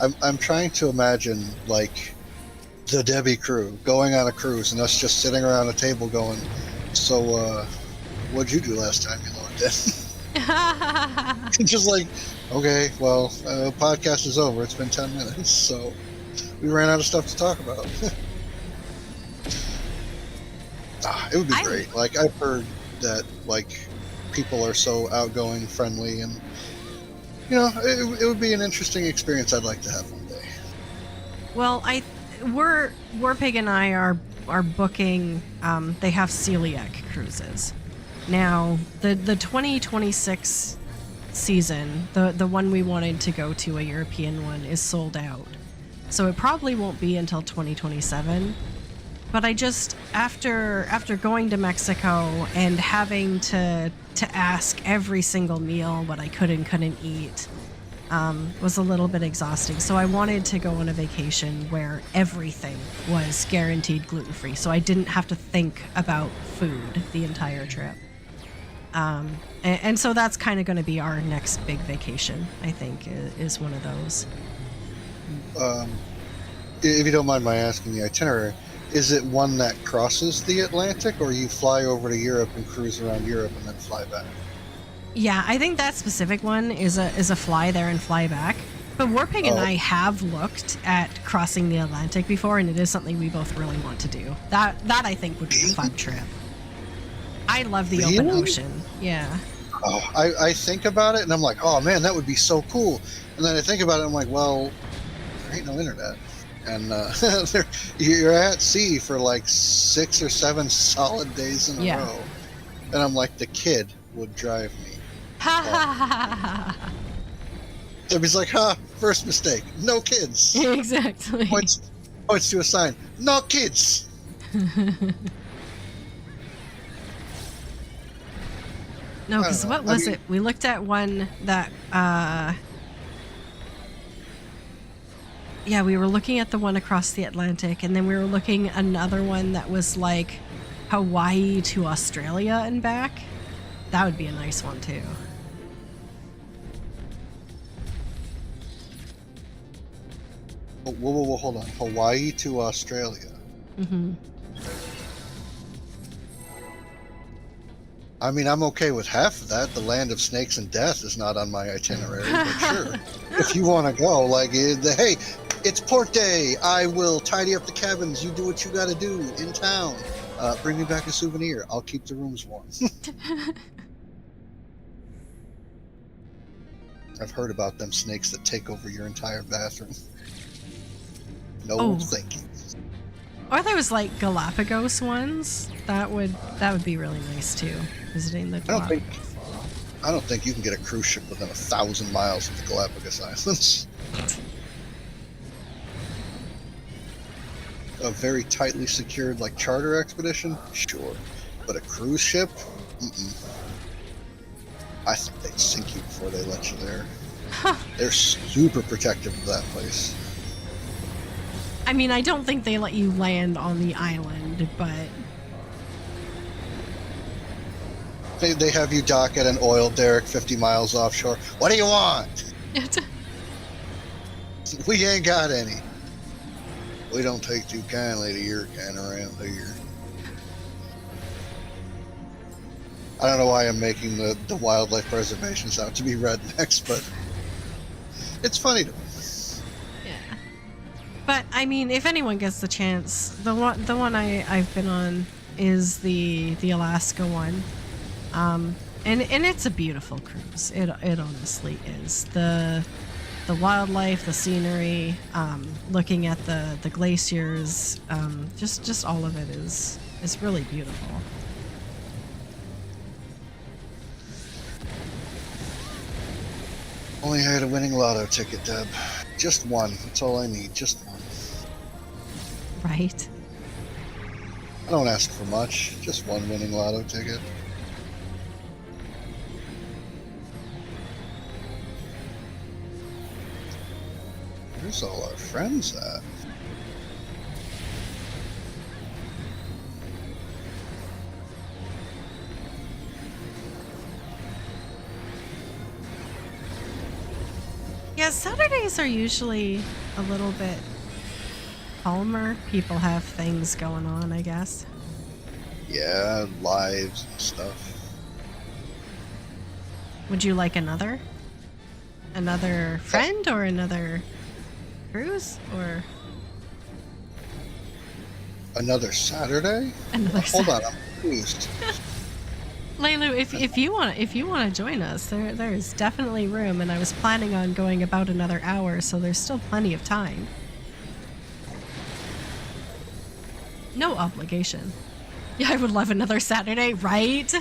I'm trying to imagine, like, the Debbie crew going on a cruise and us just sitting around a table going, so, what'd you do last time you logged in? Just like, okay, well, podcast is over. It's been 10 minutes, so we ran out of stuff to talk about. It would be great. Like, I've heard that, like, people are so outgoing, friendly, and you know, it would be an interesting experience I'd like to have one day. Well, Warpig and I are booking. They have celiac cruises. Now, the 2026 season, the one we wanted to go to, a European one, is sold out. So it probably won't be until 2027. But I just, after going to Mexico and having to ask every single meal what I could and couldn't eat, was a little bit exhausting. So I wanted to go on a vacation where everything was guaranteed gluten-free, so I didn't have to think about food the entire trip. And so that's kind of going to be our next big vacation, I think, is one of those. If you don't mind my asking the itinerary, is it one that crosses the Atlantic, or you fly over to Europe and cruise around Europe and then fly back? Yeah, I think that specific one is a fly there and fly back. But Warpig and I have looked at crossing the Atlantic before, and it is something we both really want to do. That I think would be a fun trip. I love the open ocean. Yeah. Oh, I think about it, and I'm like, oh man, that would be so cool. And then I think about it, I'm like, well, there ain't no internet. And you're at sea for like 6 or 7 solid days in a row. And I'm like, the kid would drive me. Debbie's like, first mistake. No kids. Exactly. Points to a sign. No kids. No, because what was it? We looked at one that... Yeah, we were looking at the one across the Atlantic, and then we were looking at another one that was like Hawaii to Australia and back. That would be a nice one too. Whoa, hold on. Hawaii to Australia. Mm-hmm. I mean, I'm okay with half of that. The land of snakes and death is not on my itinerary, but sure. If you want to go, like, hey, it's port day. I will tidy up the cabins. You do what you got to do in town. Bring me back a souvenir. I'll keep the rooms warm. I've heard about them snakes that take over your entire bathroom. No, thank you. Or there was like Galapagos ones. That would be really nice too. Visiting the Galapagos. I don't think you can get a cruise ship within 1,000 miles of the Galapagos Islands. A very tightly secured, like, charter expedition? Sure. But a cruise ship? Mm-mm. I think they'd sink you before they let you there. Huh. They're super protective of that place. I mean, I don't think they let you land on the island, but... They have you dock at an oil derrick 50 miles offshore. What do you want? We ain't got any. We don't take too kindly to your kind around here. I don't know why I'm making the wildlife preservation sound to be rednecks, but it's funny to me. Yeah. But I mean, if anyone gets the chance, the one I've been on is the Alaska one. And it's a beautiful cruise. It honestly is. The wildlife, the scenery, looking at the glaciers, just all of it is really beautiful. Only had a winning lotto ticket, Deb. Just one. That's all I need. Just one. Right. I don't ask for much. Just one winning lotto ticket. Where's all our friends at? Yeah, Saturdays are usually a little bit calmer. People have things going on, I guess. Yeah, lives and stuff. Would you like another friend or another cruise or Another Saturday? another? Hold on, I'm confused. Leilu, if you want to join us, there's definitely room, and I was planning on going about another hour, so there's still plenty of time. No obligation. Yeah, I would love another Saturday, right?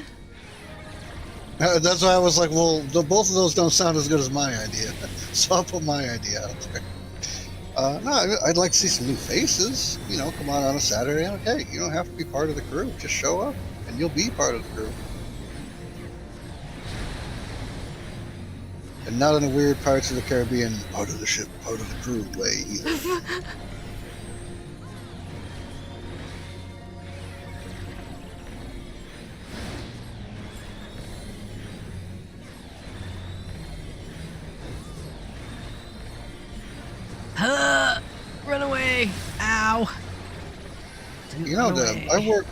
That's why I was like, well, both of those don't sound as good as my idea, so I'll put my idea out there. No, I'd like to see some new faces. You know, come on a Saturday. Okay, you don't have to be part of the crew. Just show up, and you'll be part of the crew. And not in a weird Pirates of the Caribbean, part of the ship, part of the crew way either. Run away! Ow! Didn't You know, run Deb, away.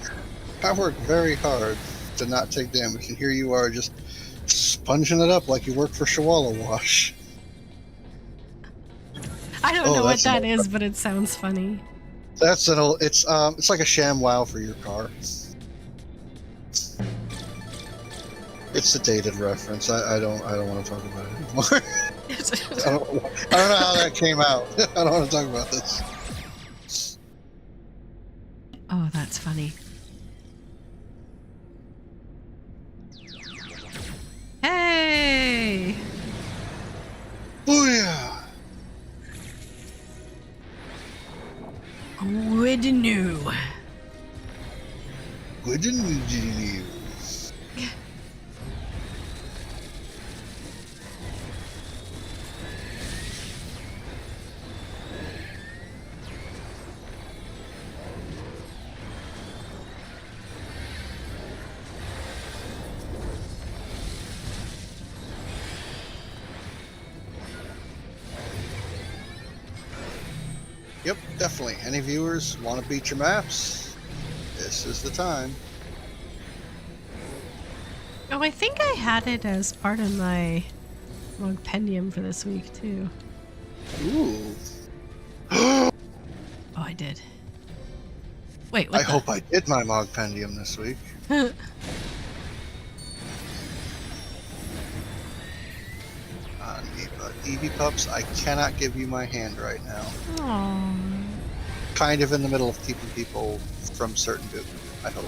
I work very hard to not take damage, and here you are just sponging it up like you work for Shawala Wash. I don't know what that's that an- is, but it sounds funny. That's an old. It's like a ShamWow for your car. It's a dated reference. I don't want to talk about it anymore. I don't know how that came out. I don't want to talk about this. Oh, that's funny. Hey! Booyah! Good new. Good news. Yep, definitely. Any viewers want to beat your maps? This is the time. Oh, I think I had it as part of my Mogpendium for this week, too. Ooh. Oh, I did. Wait, what I the? hope I did my Mogpendium this week. Eevee Pups, I cannot give you my hand right now. Aww. Kind of in the middle of keeping people from certain goop, I hope.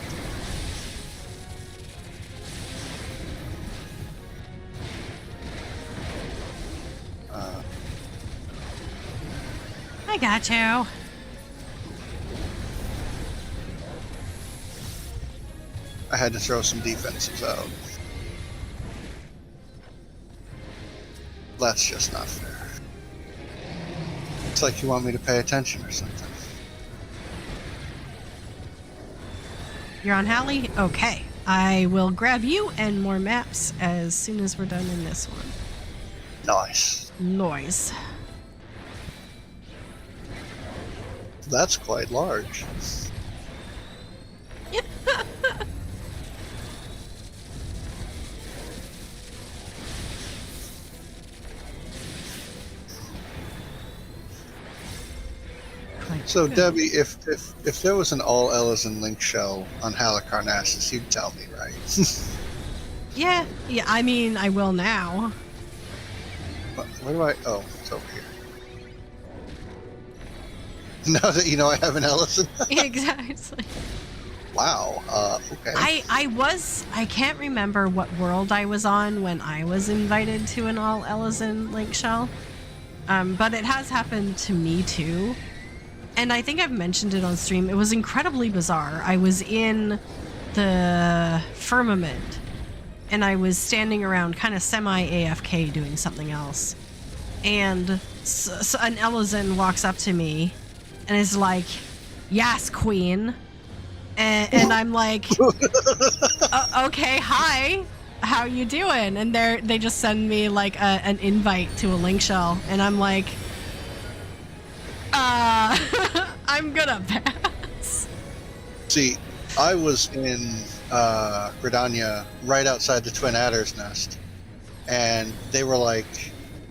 got you. I had to throw some defenses out. That's just not fair. It's like you want me to pay attention or something. You're on Hallie? Okay. I will grab you and more maps as soon as we're done in this one. Nice. Noise. That's quite large. So Debbie, if there was an all Ellison link shell on Halicarnassus, you'd tell me, right? Yeah, I mean, I will now. Where do I? Oh, it's over here. Now that you know I have an Ellison. Exactly. Wow. Okay. I can't remember what world I was on when I was invited to an all Ellison link shell. But it has happened to me too. And I think I've mentioned it on stream. It was incredibly bizarre. I was in the firmament and I was standing around kind of semi-AFK doing something else. And so an Ellison walks up to me and is like, "Yes, queen." And I'm like, "Okay, hi. How you doing?" And they just send me like an invite to a link shell. And I'm like, I'm gonna pass. See, I was in Gridania, right outside the Twin Adder's nest, and they were like,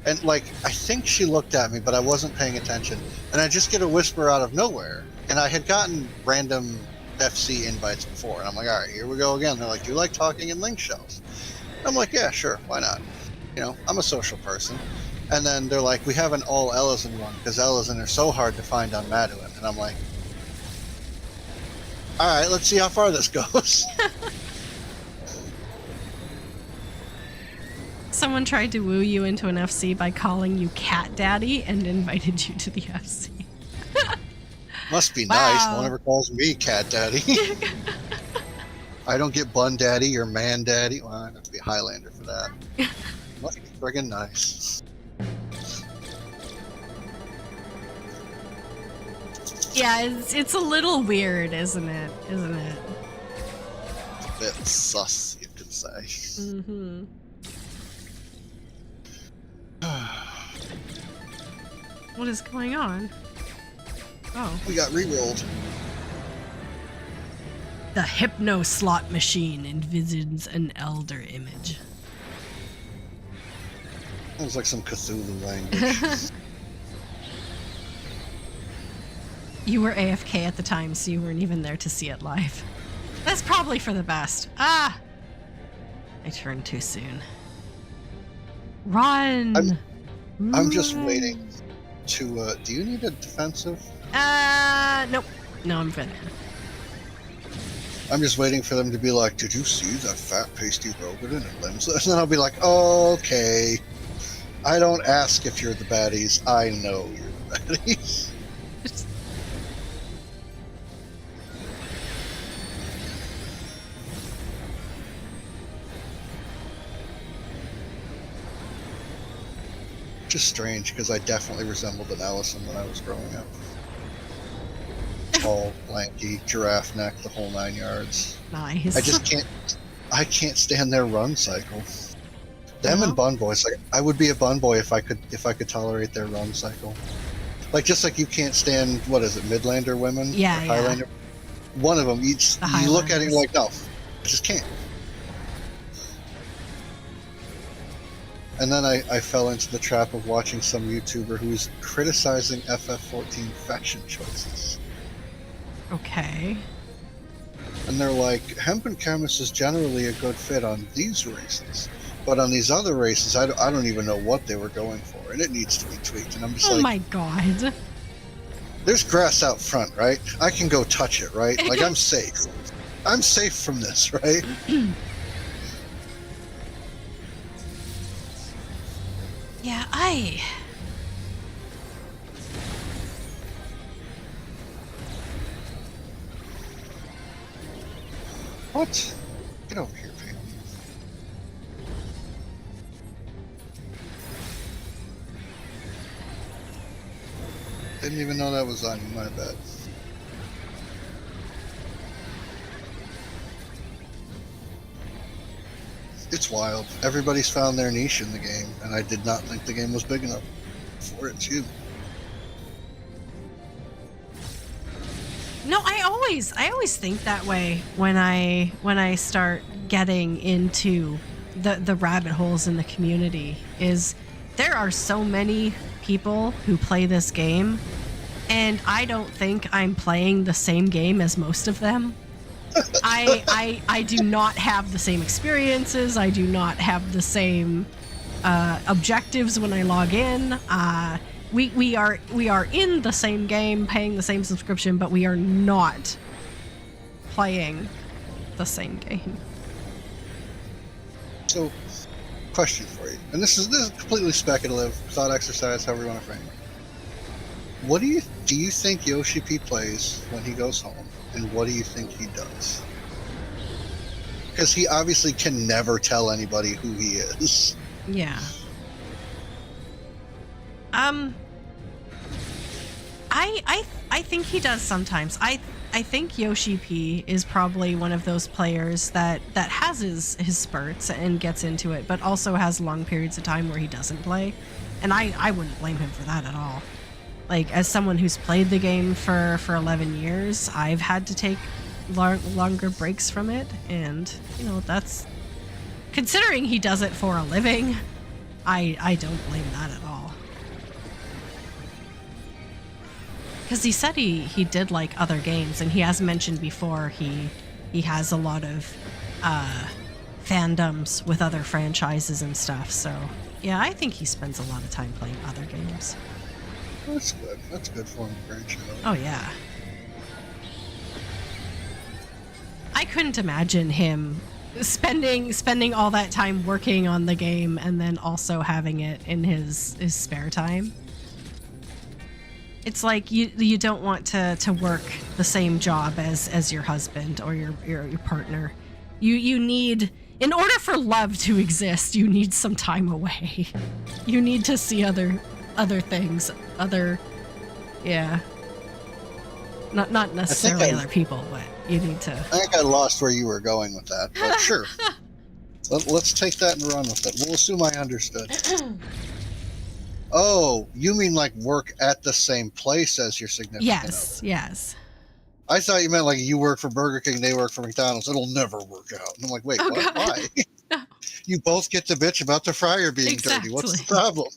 I think she looked at me, but I wasn't paying attention, and I just get a whisper out of nowhere, and I had gotten random FC invites before, and I'm like, all right, here we go again. They're like, "Do you like talking in link shells?" I'm like, "Yeah, sure, why not?" You know, I'm a social person. And then they're like, "We have an all Ellison one because Ellison are so hard to find on Maduin." And I'm like, all right, let's see how far this goes. Someone tried to woo you into an FC by calling you Cat Daddy and invited you to the FC. Must be Wow. nice. No one ever calls me Cat Daddy. I don't get Bun Daddy or Man Daddy. Well, I have to be a Highlander for that. Must be friggin' nice. Yeah, it's a little weird, isn't it? It's a bit sus, you could say. Mm-hmm. What is going on? Oh. We got re-rolled. The Hypno Slot Machine envisions an elder image. Sounds like some Cthulhu language. You were AFK at the time, so you weren't even there to see it live. That's probably for the best. Ah! I turned too soon. Run! I'm just waiting to, do you need a defensive? Nope. No, I'm good. I'm just waiting for them to be like, "Did you see that fat, pasty Rogan and limbs?" And then I'll be like, "Oh, okay. I don't ask if you're the baddies. I know you're the baddies." Just strange, because I definitely resembled an Ellison when I was growing up. Tall, lanky, giraffe neck, the whole 9 yards. Nice. I can't stand their run cycle. Them No? and bun boys. Like, I would be a bun boy if I could tolerate their run cycle. Like, just like you can't stand, what is it, Midlander women? Yeah, Or yeah. Highlander? One of them, you look at it and you're like, no, I just can't. And then I fell into the trap of watching some YouTuber who's criticizing FF14 faction choices. Okay. And they're like, Hemp and Chemist is generally a good fit on these races. But on these other races, I don't even know what they were going for, and it needs to be tweaked. And I'm just Oh like, my god. there's grass out front, right? I can go touch it, right? Like, I'm safe. I'm safe from this, right? Yeah, What? Get over here, Pam. Didn't even know that was on you, my bad. It's wild. Everybody's found their niche in the game, and I did not think the game was big enough for it too. No, I always think that way when I start getting into the rabbit holes in the community. Is there are so many people who play this game, and I don't think I'm playing the same game as most of them. I do not have the same experiences. I do not have the same objectives when I log in. We are in the same game, paying the same subscription, but we are not playing the same game. So, question for you, and this is completely speculative, thought exercise, however you want to frame it. What do you think Yoshi P plays when he goes home, and what do you think he does? Because he obviously can never tell anybody who he is. Yeah. I think he does sometimes. I think Yoshi P is probably one of those players that has his spurts and gets into it, but also has long periods of time where he doesn't play. And I wouldn't blame him for that at all. Like, as someone who's played the game for 11 years, I've had to take longer breaks from it, and you know, that's, considering he does it for a living, I don't blame that at all. Because he said he did like other games, and he has mentioned before he has a lot of fandoms with other franchises and stuff. So yeah, I think he spends a lot of time playing other games. That's good. That's good for him to branch out. Oh yeah. I couldn't imagine him spending all that time working on the game and then also having it in his spare time. It's like you don't want to work the same job as your husband or your partner. You need, in order for love to exist, you need some time away. You need to see other things, yeah. Not necessarily other people, but you need to. I think I lost where you were going with that, but sure. Let's take that and run with it. We'll assume I understood. Oh, you mean like work at the same place as your significant other? Yes. I thought you meant like you work for Burger King, they work for McDonald's. It'll never work out. And I'm like, wait, Oh, what? God. Why? No. You both get to bitch about the fryer being dirty. What's the problem?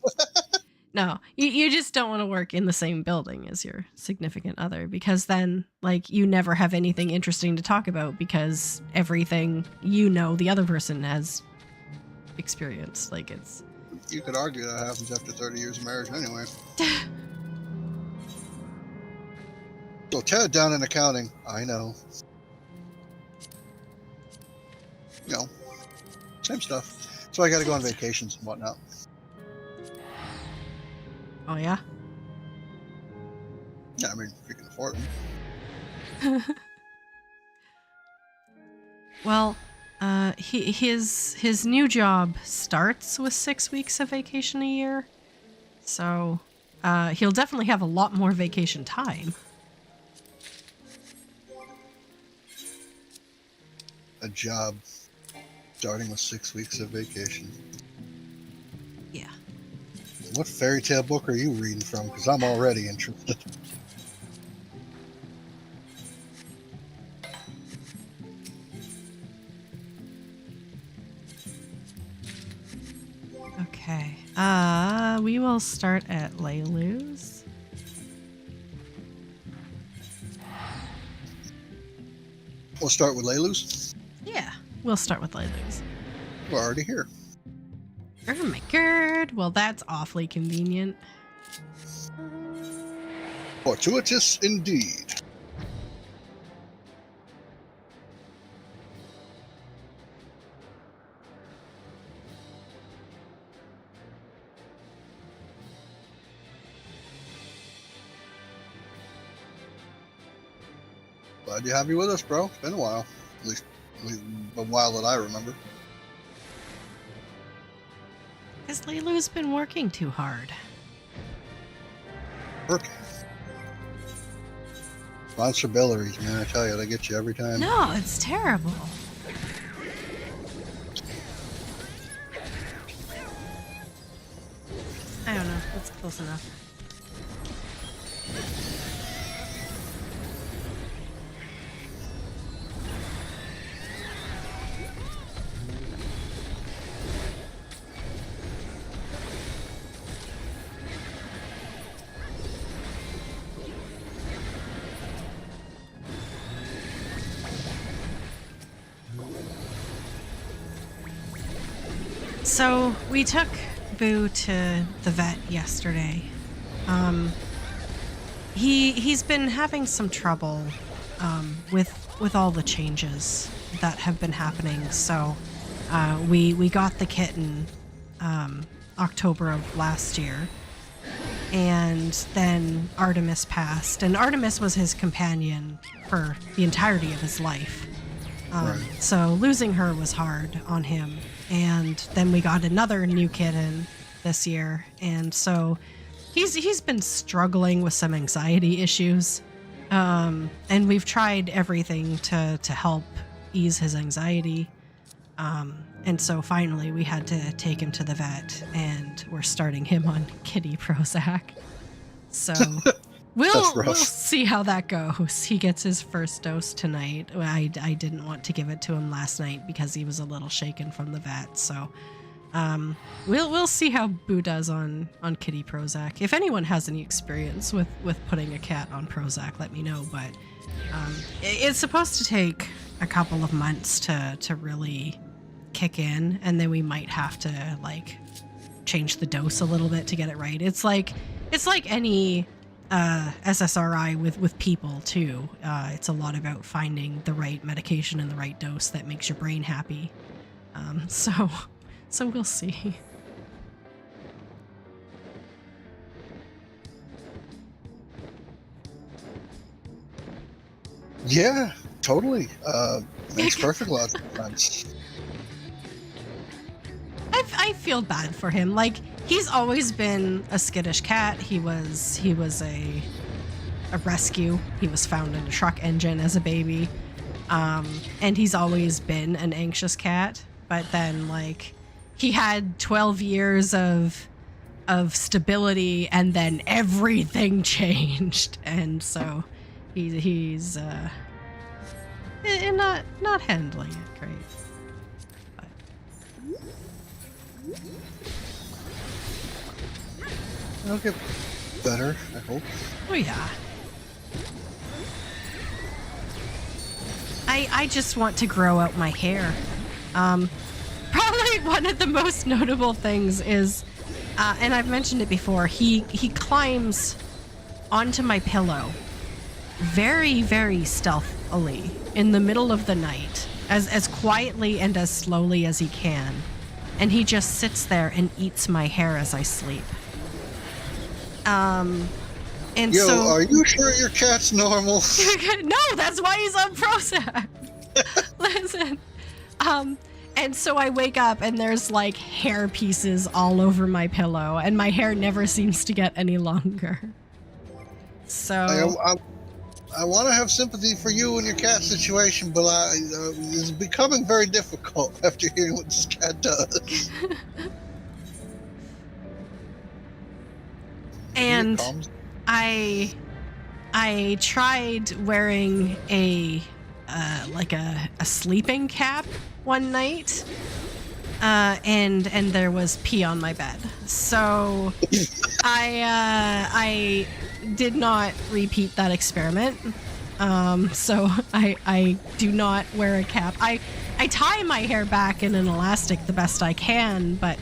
No, you just don't want to work in the same building as your significant other, because then, like, you never have anything interesting to talk about because everything the other person has experienced. Like, it's... You could argue that happens after 30 years of marriage anyway. So Ted down in accounting, I know. You know, same stuff. So I got to go on vacations and whatnot. Oh, yeah? Yeah, I mean, if you can afford them. Well, his new job starts with 6 weeks of vacation a year, so he'll definitely have a lot more vacation time. A job starting with 6 weeks of vacation. Yeah. What fairy tale book are you reading from? Because I'm already interested. Okay. We will start at Leilu's. We'll start with Leilu's. Yeah, we'll start with Leilu's. We're already here. Oh my god. Well, that's awfully convenient. Fortuitous indeed. Glad you have you with us, bro. It's been a while. At least A while that I remember. Because Lilu's been working too hard. Working. Responsibilities, man, I tell you, they get you every time. No, it's terrible. I don't know. That's close enough. So we took Boo to the vet yesterday. He's been having some trouble with all the changes that have been happening. So we got the kitten October of last year, and then Artemis passed, and Artemis was his companion for the entirety of his life. Right. So losing her was hard on him. And then we got another new kitten this year, and so he's been struggling with some anxiety issues, and we've tried everything to help ease his anxiety, and so finally we had to take him to the vet, and we're starting him on kitty Prozac. So we'll see how that goes. He gets his first dose tonight. I didn't want to give it to him last night because he was a little shaken from the vet. So we'll see how Boo does on kitty Prozac. If anyone has any experience with putting a cat on Prozac, let me know. But it's supposed to take a couple of months to really kick in, and then we might have to like change the dose a little bit to get it right. It's like any SSRI with people too. It's a lot about finding the right medication and the right dose that makes your brain happy. So we'll see. Yeah, totally. Makes perfect logical sense. I feel bad for him. Like, he's always been a skittish cat. He was a rescue. He was found in a truck engine as a baby. And he's always been an anxious cat. But then, like, he had 12 years of stability, and then everything changed. And so he's not handling it great. It'll get better, I hope. Oh yeah. I just want to grow out my hair. Probably one of the most notable things is, and I've mentioned it before, he climbs onto my pillow very, very stealthily in the middle of the night, as quietly and as slowly as he can. And he just sits there and eats my hair as I sleep. And Yo, so, are you sure your cat's normal? No, that's why he's on Prozac. Listen. And so I wake up and there's like hair pieces all over my pillow, and my hair never seems to get any longer. So I want to have sympathy for you and your cat situation, but it's becoming very difficult after hearing what this cat does. And I tried wearing a sleeping cap one night, and there was pee on my bed. So I did not repeat that experiment. So I do not wear a cap. I tie my hair back in an elastic the best I can, but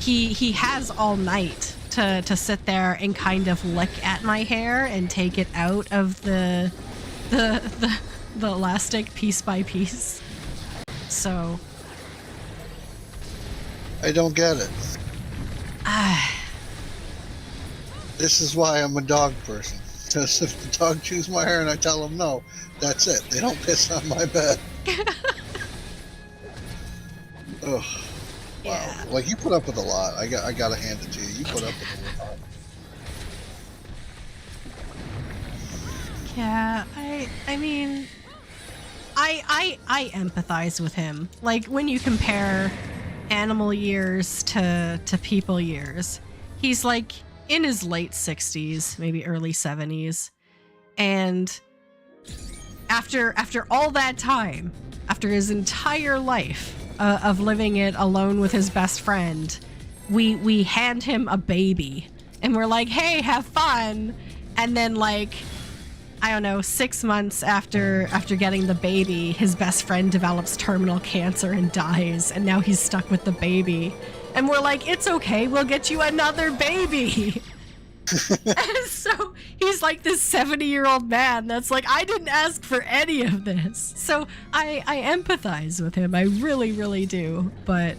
he has all night to sit there and kind of lick at my hair and take it out of the elastic piece by piece. So I don't get it. This is why I'm a dog person. Because if the dog chews my hair and I tell them no, that's it. They don't piss on my bed. Ugh. Wow. Yeah. Like, you put up with a lot. I gotta hand it to you. You put up with a lot. Yeah, I mean, I empathize with him. Like, when you compare animal years to people years, he's like in his late 60s, maybe early 70s. And after all that time, after his entire life of living it alone with his best friend, we hand him a baby and we're like, hey, have fun. And then, like, I don't know, 6 months after getting the baby, his best friend develops terminal cancer and dies, and now he's stuck with the baby. And we're like, it's okay, we'll get you another baby. And so he's like this 70-year-old man that's like, I didn't ask for any of this. So I empathize with him. I really, really do. But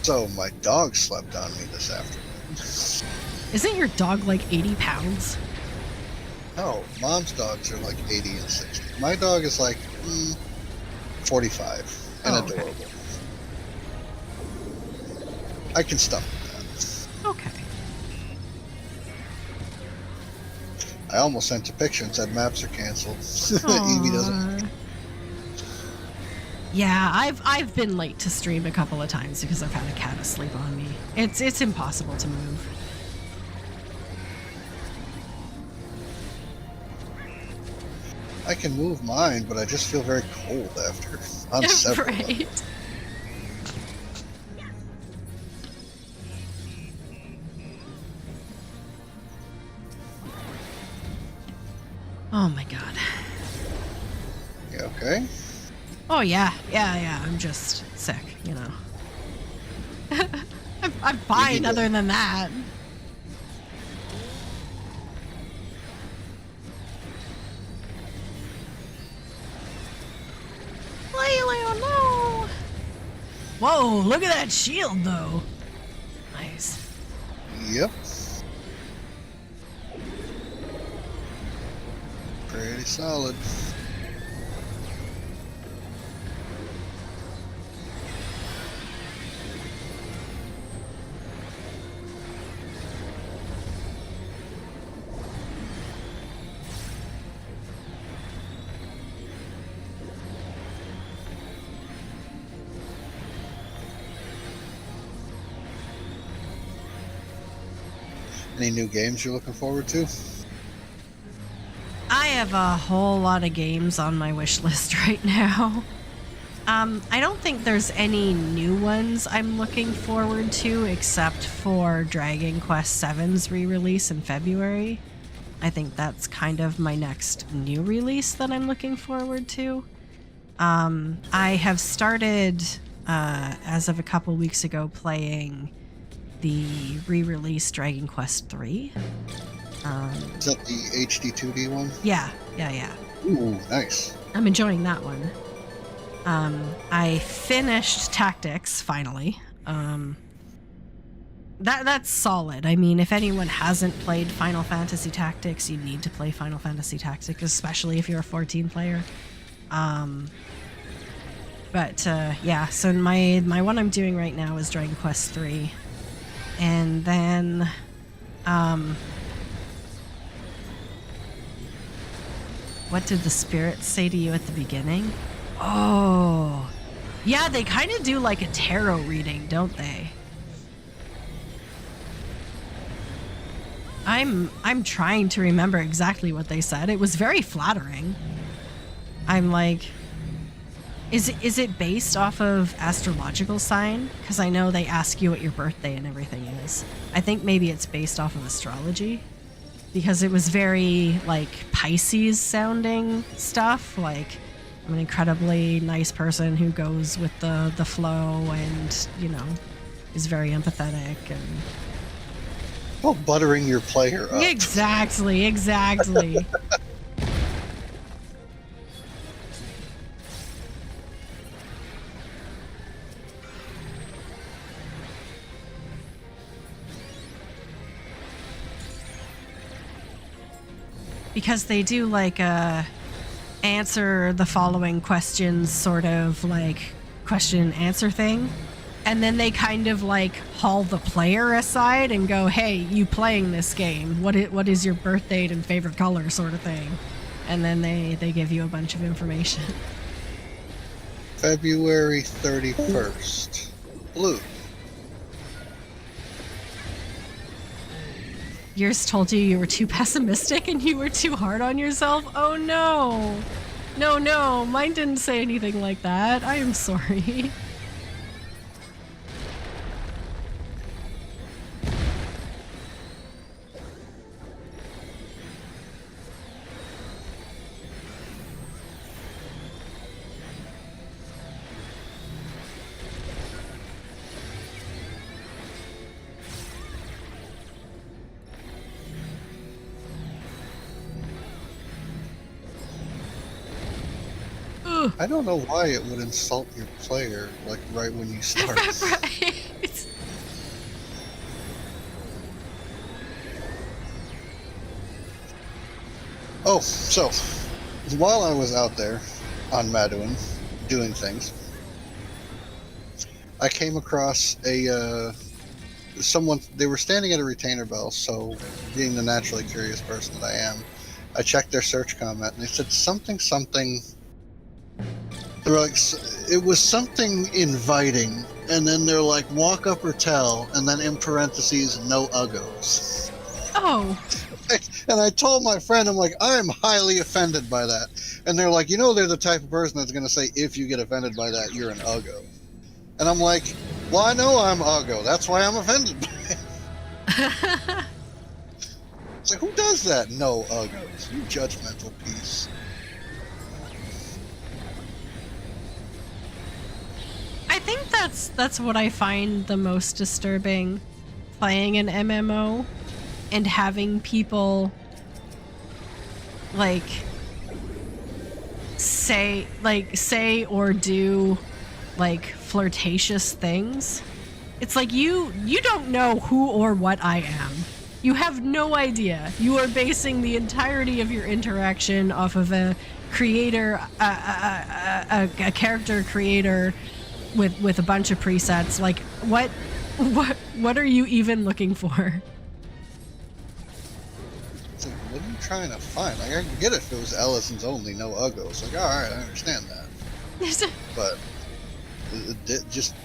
So my dog slept on me this afternoon. isn't your dog like 80 pounds? No, mom's dogs are like 80 and 60. My dog is like 45 and Oh, okay. adorable. I can stomach that. Okay. I almost sent a picture and said maps are canceled. Evie doesn't. Aw. Yeah, I've been late to stream a couple of times because I've had a cat asleep on me. It's impossible to move. I can move mine, but I just feel very cold after. On several. Right. Oh my god. You okay? Oh yeah. I'm just sick, you know. I'm fine to- other than that. No. Whoa, look at that shield though. Nice. Yep. Pretty solid. Any new games you're looking forward to? I have a whole lot of games on my wish list right now. I don't think there's any new ones I'm looking forward to except for Dragon Quest VII's re-release in February. I think that's kind of my next new release that I'm looking forward to. I have started, as of a couple weeks ago, playing the re-released Dragon Quest III. Is that the HD 2D one? Yeah. Ooh, nice. I'm enjoying that one. I finished Tactics, finally. That's solid. I mean, if anyone hasn't played Final Fantasy Tactics, you need to play Final Fantasy Tactics, especially if you're a 14 player. Yeah, so my one I'm doing right now is Dragon Quest III. And then, what did the spirits say to you at the beginning? Oh, yeah, they kind of do like a tarot reading, don't they? I'm trying to remember exactly what they said. It was very flattering. I'm like, is it based off of astrological sign? Because I know they ask you what your birthday and everything is. I think maybe it's based off of astrology. Because it was very, like, Pisces sounding stuff. Like, I'm an incredibly nice person who goes with the flow and, you know, is very empathetic and... Oh, buttering your player up. Exactly. because they do like a answer the following questions sort of like question and answer thing. And then they kind of like haul the player aside and go, hey, you playing this game, what is your birth date and favorite color sort of thing. And then they give you a bunch of information. February 31st. Blue. Yours told you were too pessimistic and you were too hard on yourself? Oh no. No, mine didn't say anything like that. I am sorry. I don't know why it would insult your player, like, right when you start. Right. Oh, so, while I was out there on Maduin doing things, I came across someone. They were standing at a retainer bell, so being the naturally curious person that I am, I checked their search comment, and they said something. They were like, it was something inviting, and then they're like, walk up or tell, and then in parentheses, no uggos. Oh. And I told my friend, I'm like, I am highly offended by that. And they're like, they're the type of person that's going to say, if you get offended by that, you're an uggo. And I'm like, well, I know I'm uggo. That's why I'm offended by it. It's like, who does that? No uggos. You judgmental piece. I think that's what I find the most disturbing playing an MMO and having people like say or do like flirtatious things. It's like you don't know who or what I am. You have no idea. You are basing the entirety of your interaction off of a creator, a character creator with a bunch of presets. Like, what are you even looking for? It's like, what are you trying to find? Like, I can get it if it was Ellison's only, no uggos. Like, all right, I understand that. But just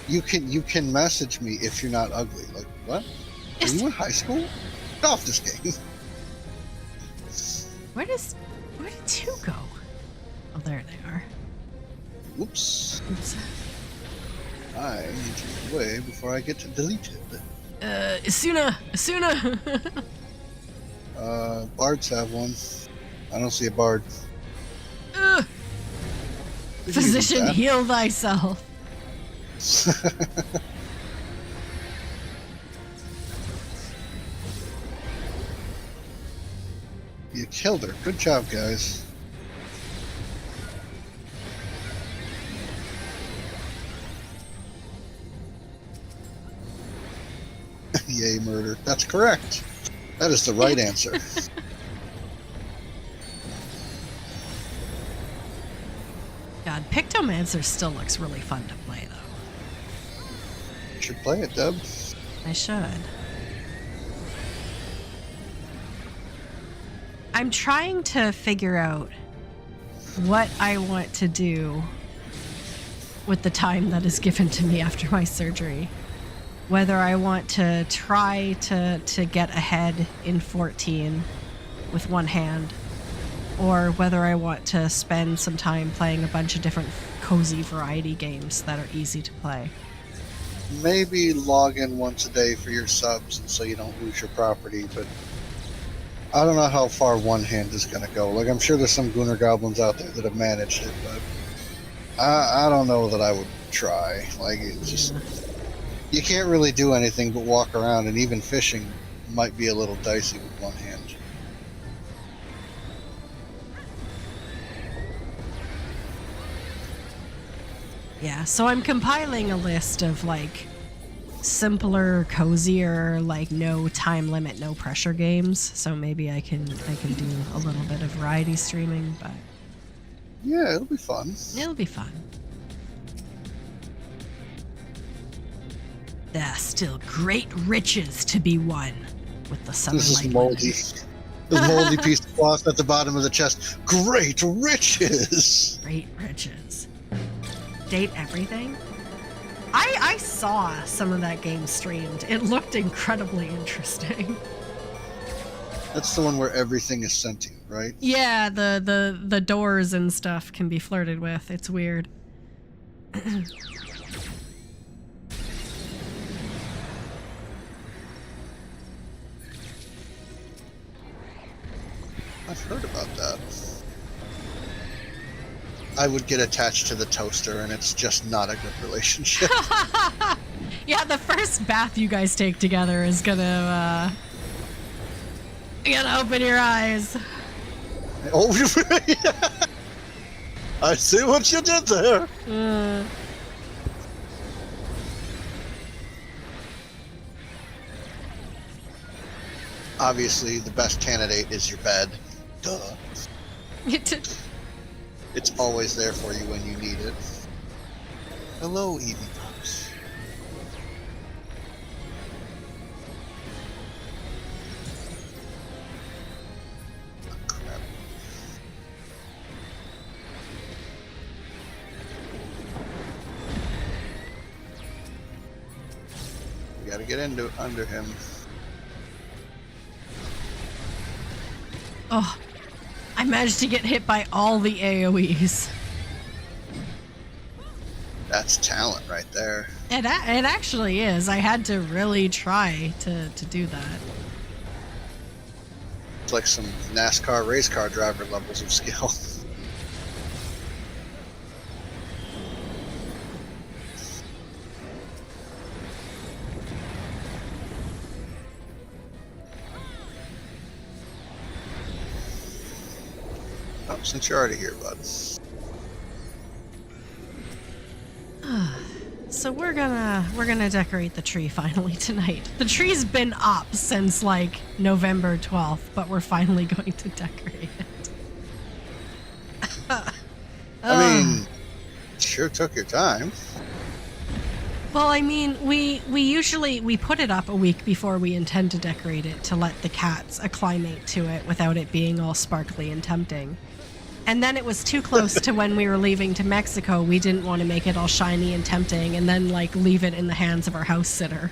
you can message me if you're not ugly. Like, what? Are you in high school? Get off this game. Where did two go? Oh, there they are. Whoops. Oops. I need to get away before I get deleted. Asuna! Bards have one. I don't see a bard. Physician, heal thyself. You killed her. Good job, guys. Yay, murder. That's correct. That is the right answer. God, Pictomancer still looks really fun to play, though. You should play it, Deb. I should. I'm trying to figure out what I want to do with the time that is given to me after my surgery. Whether I want to try to get ahead in 14 with one hand, or whether I want to spend some time playing a bunch of different cozy variety games that are easy to play. Maybe log in once a day for your subs so you don't lose your property, but I don't know how far one hand is going to go. Like, I'm sure there's some Gunnar Goblins out there that have managed it, but I don't know that I would try. Like, it's just... You can't really do anything but walk around, and even fishing might be a little dicey with one hand. Yeah, so I'm compiling a list of, like, simpler, cozier, like no time limit, no pressure games. So maybe I can do a little bit of variety streaming, but Yeah, it'll be fun. it'll be fun. There are still great riches to be won with the summer This is light moldy. women. The moldy piece of cloth at the bottom of the chest. Great riches! Great riches. Date everything? I saw some of that game streamed. It looked incredibly interesting. That's the one where everything is sentient, right? Yeah, the doors and stuff can be flirted with. It's weird. I've heard about that. I would get attached to the toaster, and it's just not a good relationship. Yeah, the first bath you guys take together is gonna open your eyes. Oh, I see what you did there. Obviously, the best candidate is your bed. Duh. It's always there for you when you need it. Hello, Evie Pups. Oh, crap. We gotta get under him. Oh, I managed to get hit by all the AoEs. That's talent right there. It actually is. I had to really try to do that. It's like some NASCAR race car driver levels of skill. Oh, since you're already here, bud. So we're gonna decorate the tree finally tonight. The tree's been up since like November 12th, but we're finally going to decorate it. I mean, sure took your time. Well, I mean, we usually put it up a week before we intend to decorate it to let the cats acclimate to it without it being all sparkly and tempting. And then it was too close to when we were leaving to Mexico. We didn't want to make it all shiny and tempting and then like leave it in the hands of our house sitter.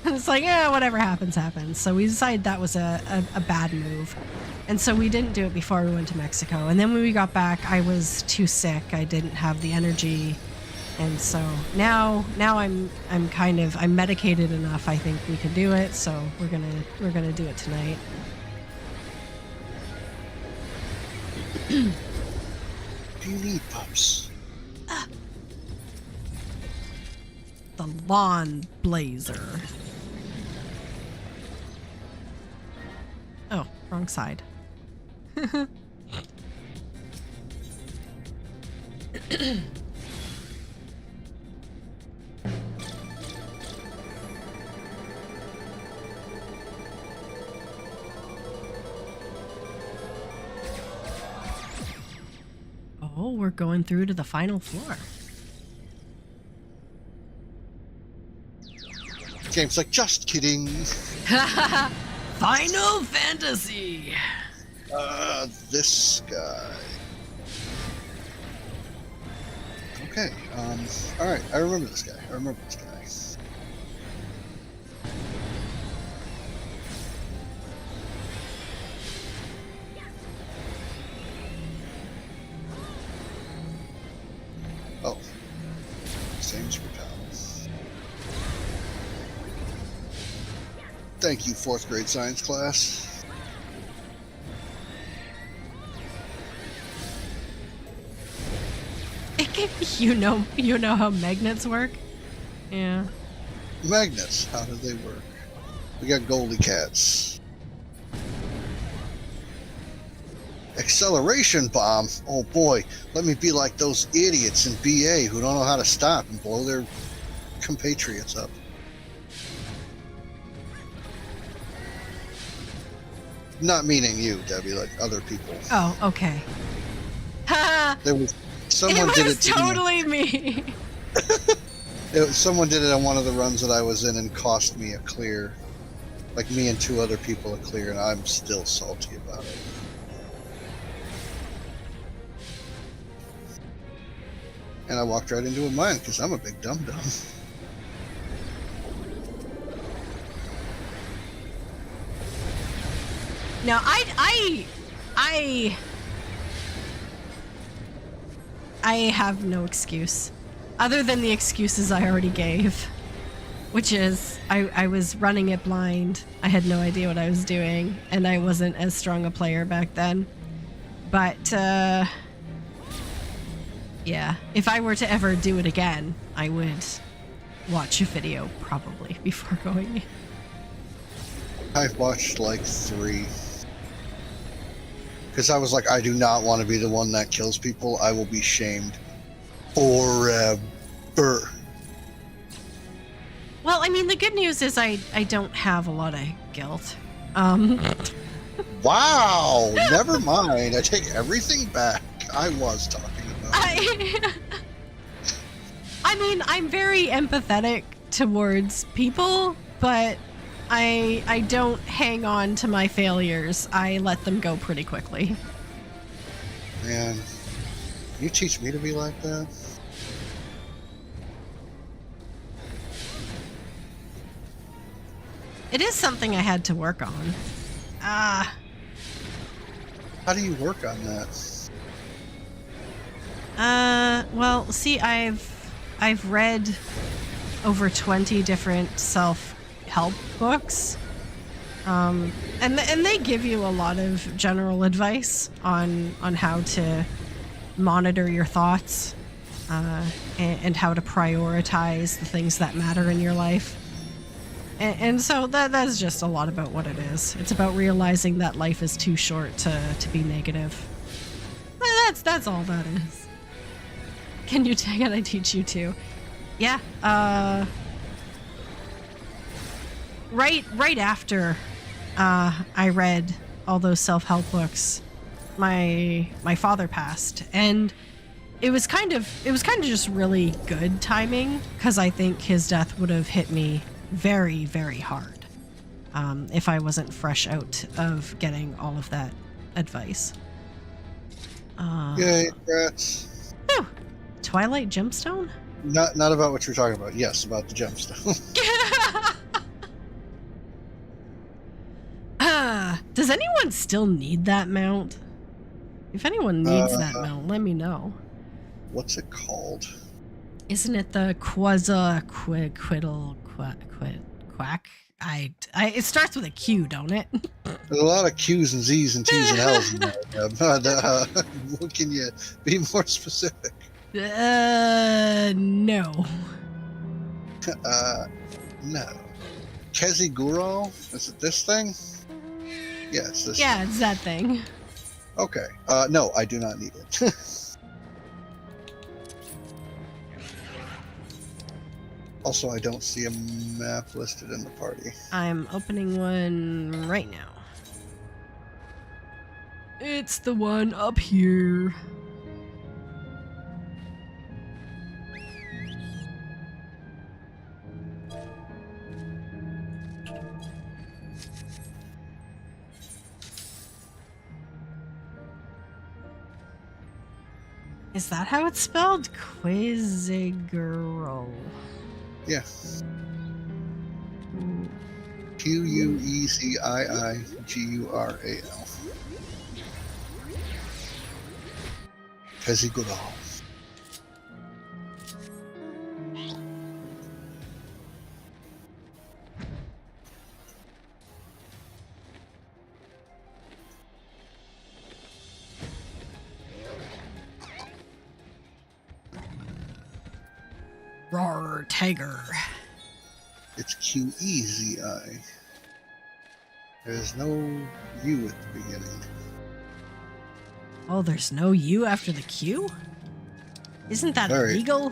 And it's like, yeah, whatever happens, happens. So we decided that was a bad move. And so we didn't do it before we went to Mexico. And then when we got back, I was too sick. I didn't have the energy. And so now I'm medicated enough. I think we can do it. So we're gonna do it tonight. Do you need pups? The lawn blazer. Oh, wrong side. Oh, we're going through to the final floor. Game's like, just kidding. Final Fantasy! This guy. Okay, alright, I remember this guy. Oh. Same repel. Thank you, 4th grade science class. You know how magnets work? Yeah. Magnets, how do they work? We got Goldie Cats. Acceleration bomb? Oh boy, let me be like those idiots in BA who don't know how to stop and blow their compatriots up. Not meaning you, Debbie, like other people. Oh, okay. Ha! There was someone It did was it to totally me. someone did it on one of the runs that I was in and cost me a clear. Like me and 2 other people a clear, and I'm still salty about it. And I walked right into a mine because I'm a big dum-dum. No, I have no excuse, other than the excuses I already gave, which is I was running it blind. I had no idea what I was doing, and I wasn't as strong a player back then. But yeah, if I were to ever do it again, I would watch a video probably before going in. I've watched like 3. Because I was like, I do not want to be the one that kills people. I will be shamed forever. Well, I mean, the good news is I don't have a lot of guilt. Wow! Never mind. I take everything back. I was talking about it. I mean, I'm very empathetic towards people, but I don't hang on to my failures. I let them go pretty quickly. Man, you teach me to be like that? It is something I had to work on. How do you work on that? Well, see, I've read over 20 different self-help books. And they give you a lot of general advice on how to monitor your thoughts, and how to prioritize the things that matter in your life. And so that's just a lot about what it is. It's about realizing that life is too short to be negative. That's all that is. Can you take it? I teach you too. Yeah. Right after I read all those self-help books, my father passed, and it was kind of just really good timing, because I think his death would have hit me very, very hard if I wasn't fresh out of getting all of that advice. Yay, congrats. Whew. Twilight Gemstone? Not about what you're talking about. Yes, about the gemstone. Does anyone still need that mount? If anyone needs that mount, let me know. What's it called? Isn't it the quack? It starts with a Q, don't it? There's a lot of Q's and Z's and T's and L's in there. But what can you be more specific? No. No. Keziguro? Is it this thing? Yeah, it's this. Yeah, thing. it's that thing. Okay. No, I do not need it. Also, I don't see a map listed in the party. I'm opening one right now. It's the one up here. Is that how it's spelled? Queziguro. Yeah. Queziiiigural. Keziguro. Roar, tiger. It's Qezi. There's no U at the beginning. Oh, there's no U after the Q? Isn't that Very. illegal?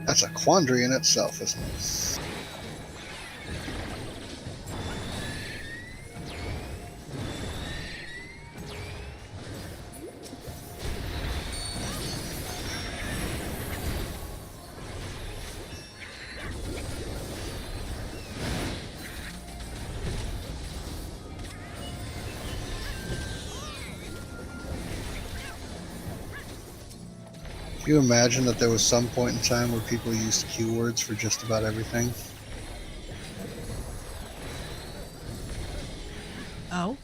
That's a quandary in itself, isn't it? You imagine that there was some point in time where people used keywords for just about everything? Oh.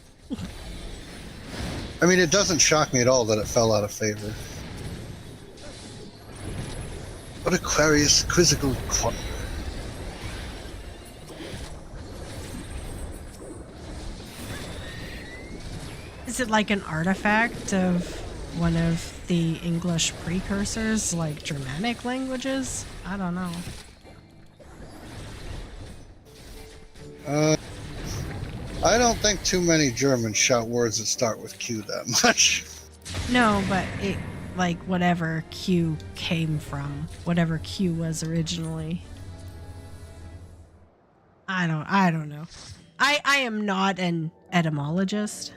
I mean, it doesn't shock me at all that it fell out of favor. What Aquarius quizzical quandary. Is it like an artifact of one of the English precursors, like Germanic languages? I don't know. I don't think too many Germans shout words that start with Q that much. No, but it, like, whatever Q came from, whatever Q was originally. I don't know. I am not an etymologist.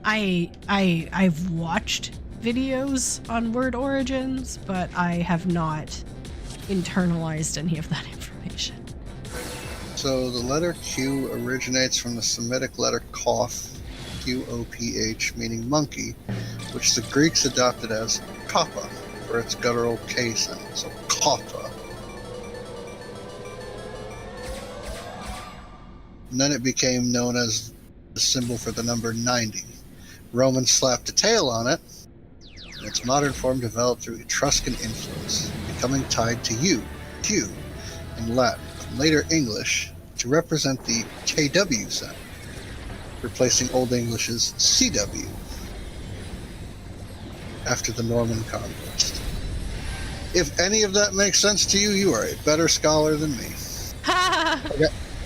I've watched videos on word origins, but I have not internalized any of that information. So the letter Q originates from the Semitic letter Qoph, Q-O-P-H, meaning monkey, which the Greeks adopted as kappa for its guttural K sound, so kappa. And then it became known as the symbol for the number 90. Romans slapped a tail on it, and its modern form developed through Etruscan influence, becoming tied to U, Q, in Latin, and later English, to represent the KW sound, replacing Old English's CW after the Norman conquest. If any of that makes sense to you, you are a better scholar than me.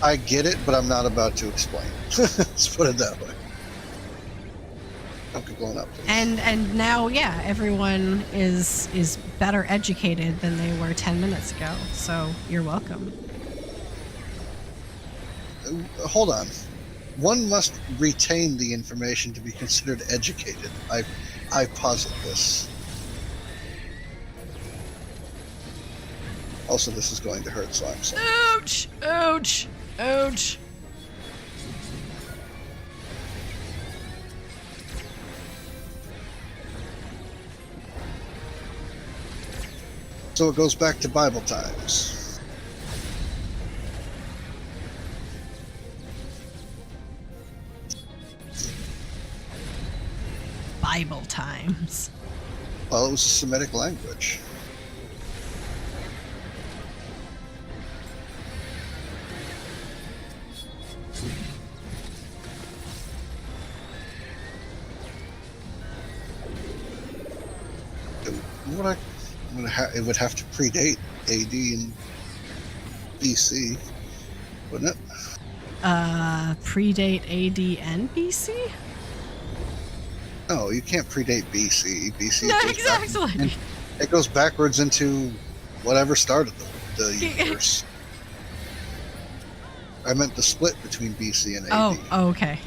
I get it, but I'm not about to explain. Let's put it that way. Don't get blown up, please. And now, yeah, everyone is better educated than they were 10 minutes ago. So you're welcome. Hold on. One must retain the information to be considered educated. I posit this. Also, this is going to hurt, so I'm sorry. Ouch! Ouch! Ouch! So it goes back to Bible times. Bible times. Well, it was a Semitic language. It would have to predate AD and BC, wouldn't it? Predate AD and BC? No, you can't predate BC. BC No, goes exactly. It goes backwards into whatever started the universe. I meant the split between BC and AD. Oh, okay.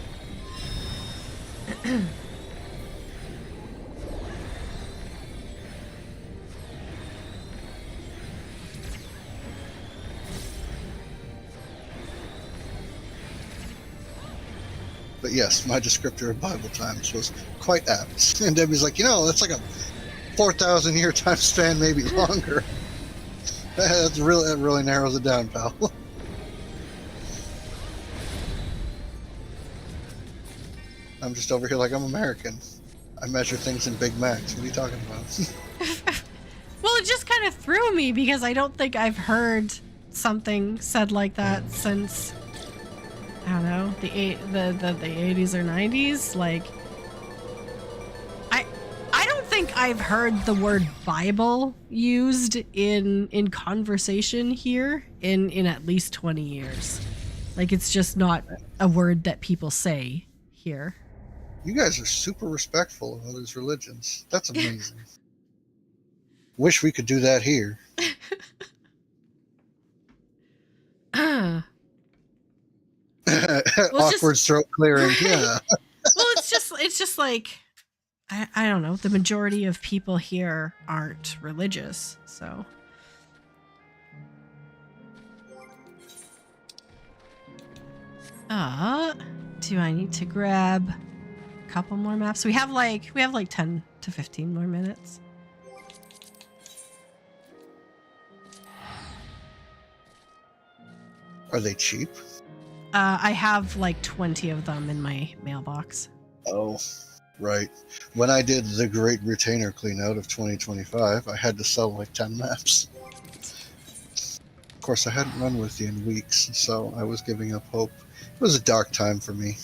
But yes, my descriptor of Bible times was quite apt. And Debbie's like, that's like a 4,000 year time span, maybe longer. That really narrows it down, pal. I'm just over here like I'm American. I measure things in Big Macs. What are you talking about? Well, it just kind of threw me because I don't think I've heard something said like that since, I don't know, the 80s or 90s. Like, I don't think I've heard the word Bible used in conversation here in at least 20 years. Like, it's just not a word that people say here. You guys are super respectful of others' religions. That's amazing. Wish we could do that here. Awkward throat clearing. Yeah. Well, it's just like, I don't know. The majority of people here aren't religious, so. Do I need to grab a couple more maps? We have like 10 to 15 more minutes. Are they cheap? I have like 20 of them in my mailbox. Oh, right. When I did the Great Retainer Cleanout of 2025, I had to sell like 10 maps. Of course, I hadn't run with you in weeks, so I was giving up hope. It was a dark time for me.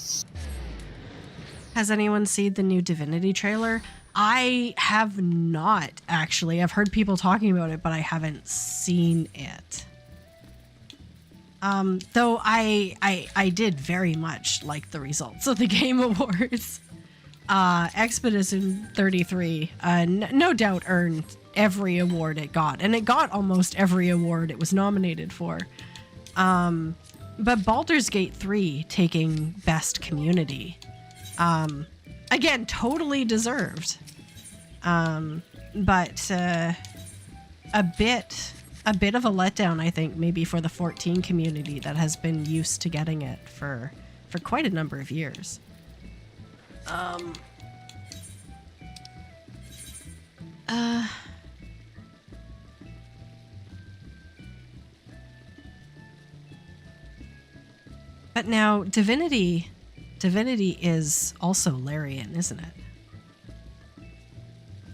Has anyone seen the new Divinity trailer? I have not, actually. I've heard people talking about it, but I haven't seen it. Though I did very much like the results of the Game Awards. Expedition 33, no doubt earned every award it got, and it got almost every award it was nominated for. But Baldur's Gate 3 taking Best Community, again, totally deserved. But a bit of a letdown, I think, maybe for the 14 community that has been used to getting it for quite a number of years. But now Divinity is also Larian, isn't it?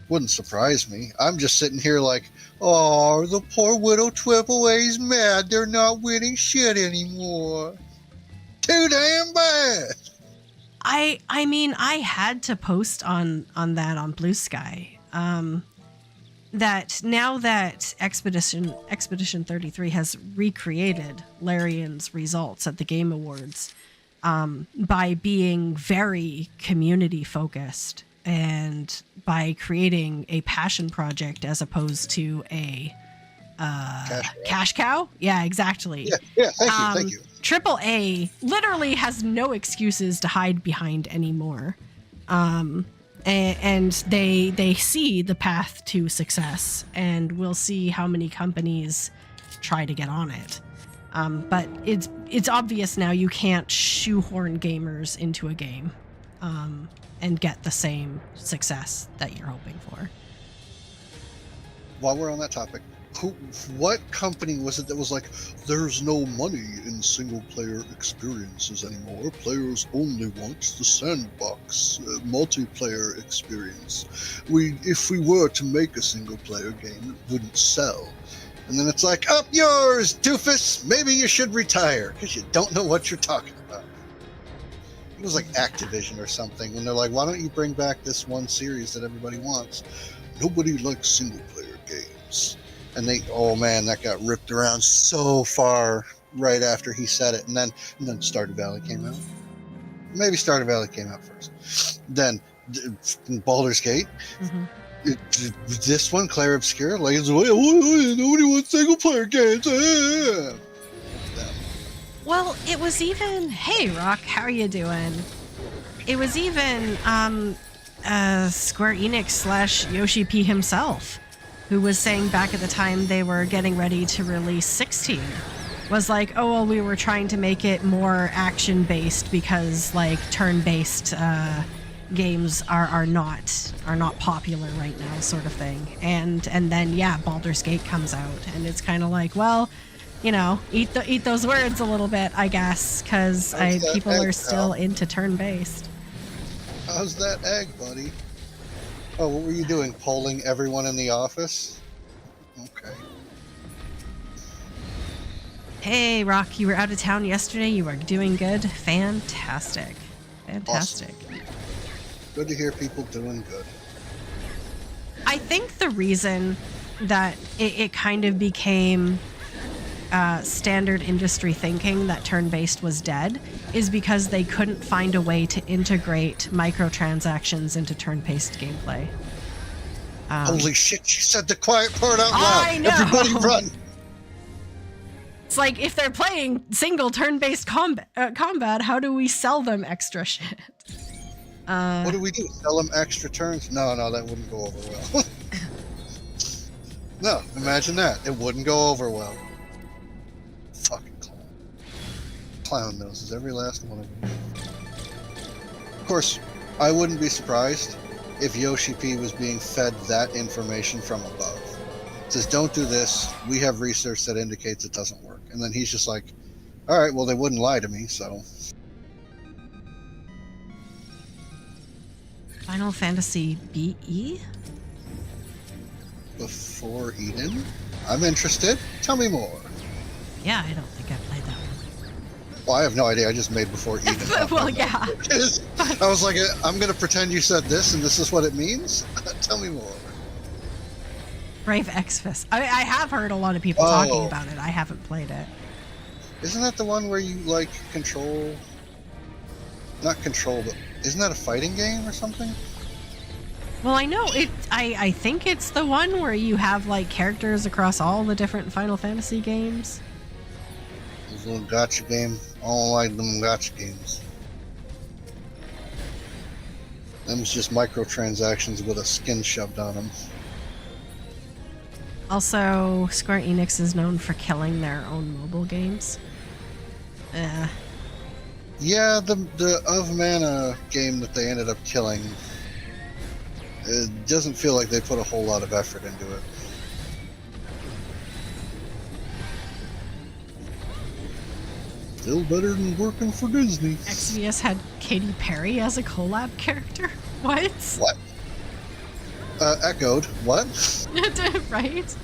Wouldn't surprise me. I'm just sitting here like, oh, the poor Widow AAA's mad they're not winning shit anymore. Too damn bad. I mean, I had to post on that on Blue Sky. That now that Expedition 33 has recreated Larian's results at the Game Awards, by being very community focused and by creating a passion project as opposed to a cash cow. Yeah, exactly. Yeah, thank you. AAA literally has no excuses to hide behind anymore. And they see the path to success, and we'll see how many companies try to get on it. But it's obvious now you can't shoehorn gamers into a game and get the same success that you're hoping for. While we're on that topic, what company was it that was like, there's no money in single-player experiences anymore. Players only want the sandbox multiplayer experience. If we were to make a single-player game, it wouldn't sell. And then it's like, up yours, doofus! Maybe you should retire, because you don't know what you're talking about. It was like Activision or something, and they're like, why don't you bring back this one series that everybody wants? Nobody likes single-player games. And oh man, that got ripped around so far right after he said it. And then Stardew Valley came out. Maybe Stardew Valley came out first. Then Baldur's Gate. Mm-hmm. This one, Claire Obscura, like, nobody wants single player games. Well, it was even, hey Rock, how are you doing? It was even Square Enix / Yoshi P himself, who was saying back at the time they were getting ready to release 16, was like, oh, well, we were trying to make it more action-based because, like, turn-based games are not popular right now, sort of thing. And then, yeah, Baldur's Gate comes out, and it's kind of like, well, you know, eat those words a little bit, I guess, because people are still into turn-based. How's that egg, buddy? Oh, what were you doing? Polling everyone in the office? Okay. Hey, Rock, you were out of town yesterday. You are doing good. Fantastic. Fantastic. Awesome. Good to hear people doing good. I think the reason that it kind of became standard industry thinking that turn-based was dead is because they couldn't find a way to integrate microtransactions into turn-based gameplay. Holy shit, she said the quiet part out loud. I know. Everybody run. It's like, if they're playing single turn-based combat, how do we sell them extra shit? What do we do? Sell them extra turns? No, that wouldn't go over well. No, imagine that. It wouldn't go over well. Fucking clown. Clown noses, every last one of them. Of course, I wouldn't be surprised if Yoshi P was being fed that information from above. It says, don't do this. We have research that indicates it doesn't work. And then he's just like, All right, well, they wouldn't lie to me, so. Final Fantasy BE? Before Eden? I'm interested. Tell me more. Yeah, I don't think I played that one. Well, I have no idea. I just made Before Eden. Well, yeah. I was like, I'm going to pretend you said this and this is what it means? Tell me more. Brave Exvius. I have heard a lot of people talking about it. I haven't played it. Isn't that the one where you, like, control... Not control, but... Isn't that a fighting game or something? Well, I know it. I think it's the one where you have like characters across all the different Final Fantasy games. This little gacha game. I don't like them gacha games. Them's just microtransactions with a skin shoved on them. Also, Square Enix is known for killing their own mobile games. Yeah, the Of Mana game that they ended up killing, it doesn't feel like they put a whole lot of effort into it. Still better than working for Disney. Exvius had Katy Perry as a collab character? What? What? Echoed. What? Right?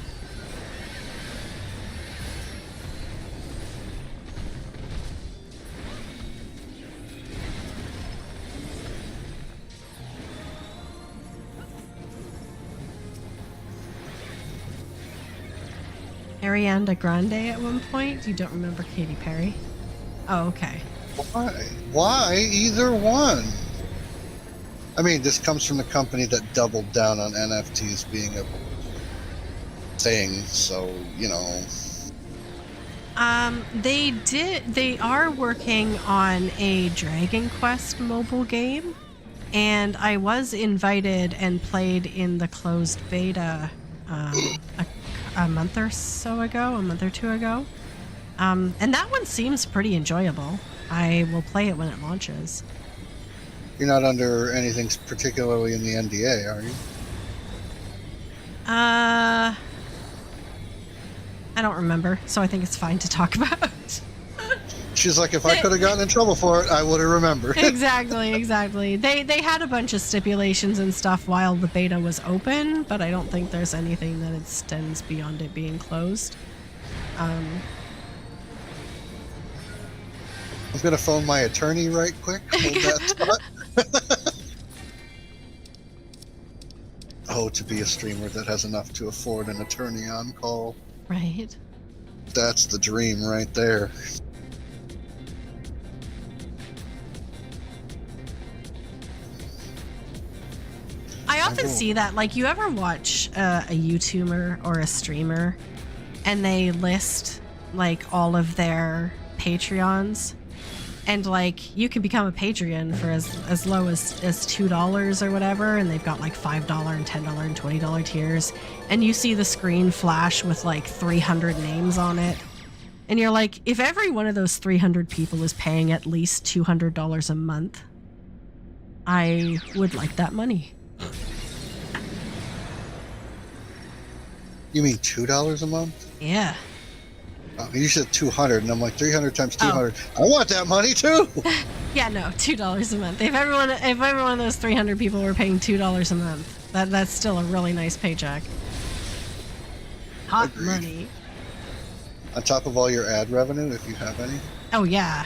Ariana Grande at one point? You don't remember Katy Perry? Oh, okay. Why? Why either one? I mean, this comes from the company that doubled down on NFTs being a thing, so, you know. They are working on a Dragon Quest mobile game, and I was invited and played in the closed beta a month or two ago. And that one seems pretty enjoyable. I will play it when it launches. You're not under anything particularly in the NDA, are you? I don't remember, so I think it's fine to talk about. She's like, if I could have gotten in trouble for it, I would have remembered. Exactly. They had a bunch of stipulations and stuff while the beta was open, but I don't think there's anything that extends beyond it being closed. I'm gonna phone my attorney right quick. Hold that thought. Oh, to be a streamer that has enough to afford an attorney on call. Right. That's the dream right there. I often see that, like, you ever watch a YouTuber or a streamer and they list, like, all of their Patreons, and, like, you can become a Patreon for as low as $2 or whatever, and they've got, like, $5 and $10 and $20 tiers, and you see the screen flash with, like, 300 names on it, and you're like, if every one of those 300 people is paying at least $200 a month, I would like that money. You mean $2 a month? Yeah. You said 200, and I'm like 300 times 200. Oh. I want that money too. Yeah, no, $2 a month. If every one of those 300 people were paying $2 a month, that's still a really nice paycheck. Hot Agreed. money. On top of all your ad revenue, if you have any. Oh yeah.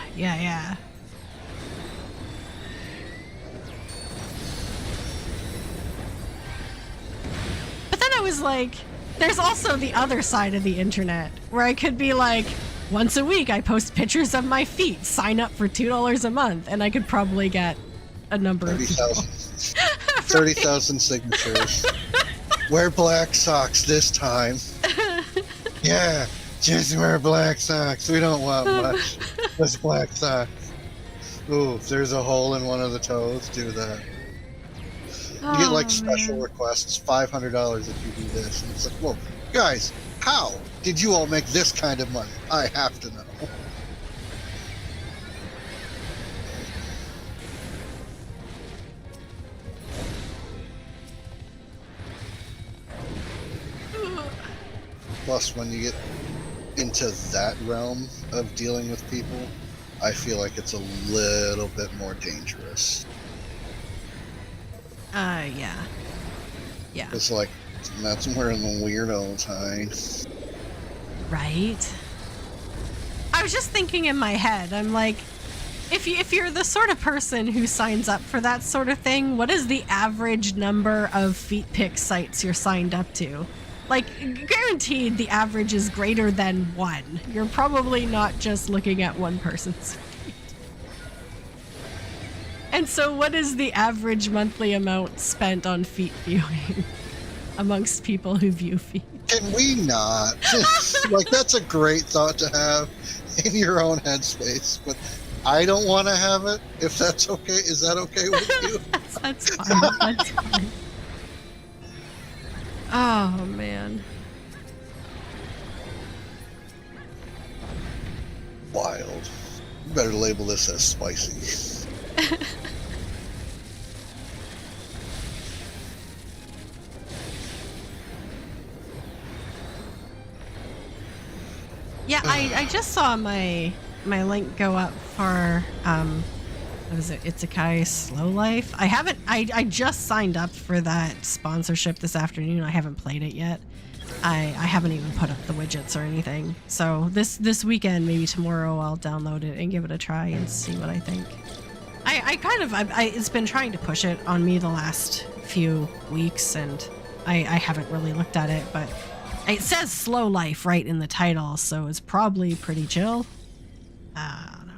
But then I was like, there's also the other side of the internet where I could be like, once a week I post pictures of my feet, sign up for $2 a month, and I could probably get a number of people. 30,000 signatures. Wear black socks this time. Yeah, just wear black socks. We don't want much. Just black socks. Ooh, if there's a hole in one of the toes, do that. You get like special requests, $500 if you do this. And it's like, well, guys, how did you all make this kind of money? I have to know. Plus, when you get into that realm of dealing with people, I feel like it's a little bit more dangerous. Yeah. Yeah. It's like, that's where the weirdos hide. Right? I was just thinking in my head, I'm like, if you're the sort of person who signs up for that sort of thing, what is the average number of feet pic sites you're signed up to? Like, guaranteed the average is greater than 1. You're probably not just looking at one person's feet. And so what is the average monthly amount spent on feet viewing amongst people who view feet? Can we not? Like, that's a great thought to have in your own headspace, but I don't want to have it. If that's okay, is that okay with you? That's fine. That's fine. Oh, man. Wild. You better label this as spicy. Yeah, I just saw my link go up for what is it? Isekai Slow Life. I just signed up for that sponsorship this afternoon. I haven't played it yet. I haven't even put up the widgets or anything. So this weekend, maybe tomorrow, I'll download it and give it a try and see what I think. It's been trying to push it on me the last few weeks, and I haven't really looked at it, but it says Slow Life right in the title, so it's probably pretty chill. I don't know.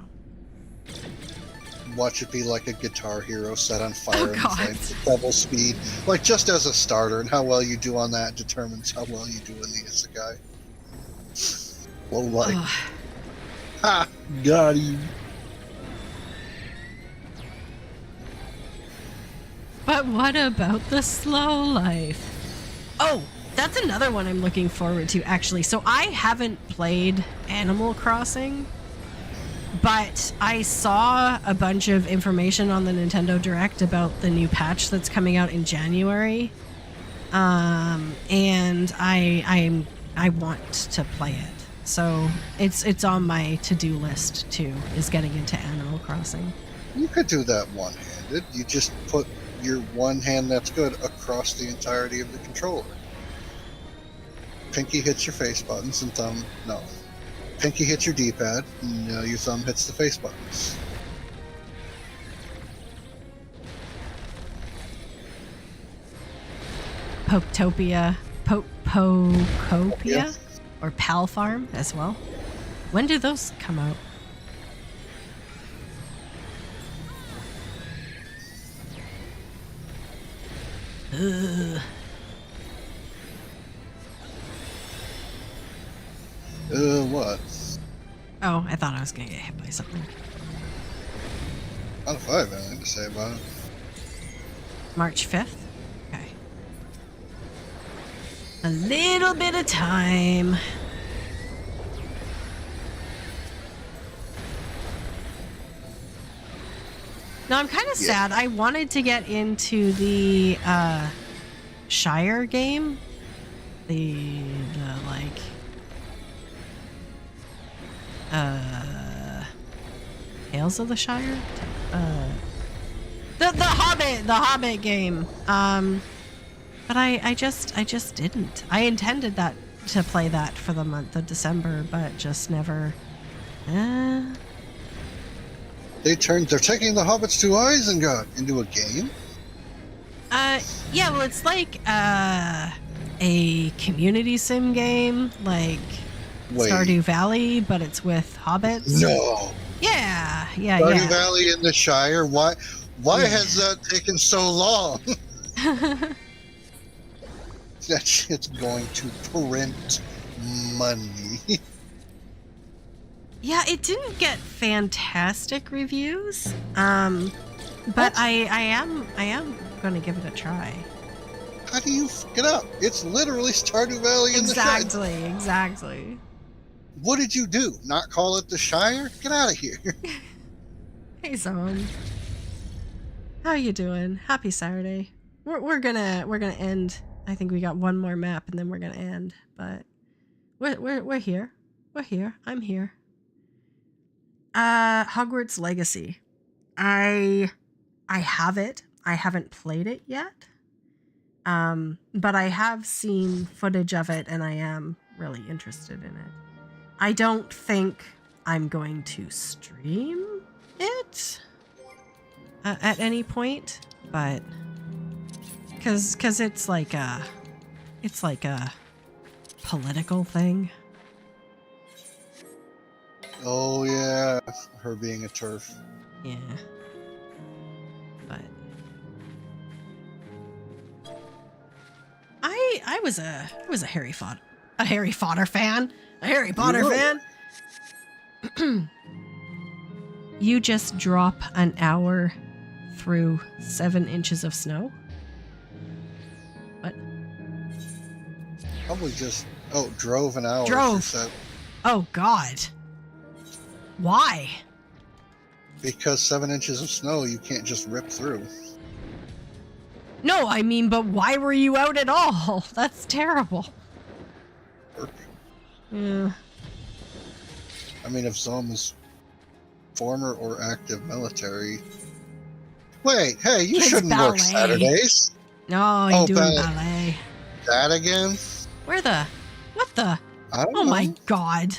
Watch it be like a Guitar Hero set on fire Oh, and God. flames at double speed. Like, just as a starter, and how well you do on that determines how well you do in the Isekai. Low life. Ugh. Ha! Got you. But what about the Slow Life? Oh, that's another one I'm looking forward to, actually. So I haven't played Animal Crossing, but I saw a bunch of information on the Nintendo Direct about the new patch that's coming out in January, and I want to play it. So it's on my to-do list too, is getting into Animal Crossing. You could do that one-handed. You just put your one hand that's good across the entirety of the controller. Pinky hits your face buttons and thumb... No. Pinky hits your D-pad, and your thumb hits the face buttons. Poptopia, Pocopia, or Pal Farm as well. When do those come out? Ugh. What? Oh, I thought I was gonna get hit by something. Not if I have anything to say about it. March 5th? Okay. A little bit of time. No, I'm kind of sad. I wanted to get into the Shire game. The like Tales of the Shire? The Hobbit game. But I just didn't. I intended to play that for the month of December, but just never. They're taking the Hobbits to Isengard into a game? Yeah, well, it's like a community sim game, like Wait. Stardew Valley, but it's with hobbits. No. Yeah. Stardew Valley in the Shire? Why has that taken so long? That shit's going to print money. Yeah, it didn't get fantastic reviews. But I am gonna give it a try. How do you fuck it up? It's literally Stardew Valley in the Shire. Exactly. What did you do? Not call it the Shire? Get out of here. Hey, Zone. How you doing? Happy Saturday. We're gonna end. I think we got one more map and then we're gonna end. But we're here. we're here. I'm here. Hogwarts Legacy. I have it. I haven't played it yet. But I have seen footage of it and I am really interested in it. I don't think I'm going to stream it at any point, but because it's like a political thing. Oh yeah, her being a turf. Yeah. But I was a Harry Potter fan. A Harry Potter fan. You just drop an hour through 7 inches of snow? What? Probably just drove an hour. Drove. Oh God. Why? Because 7 inches of snow you can't just rip through. No, I mean, but why were you out at all? That's terrible. Work. Yeah. I mean, if someone's former or active military. Wait, hey, you Kids shouldn't ballet. work Saturdays. No, you're doing ballet. That again? What the? I don't Oh know. my God.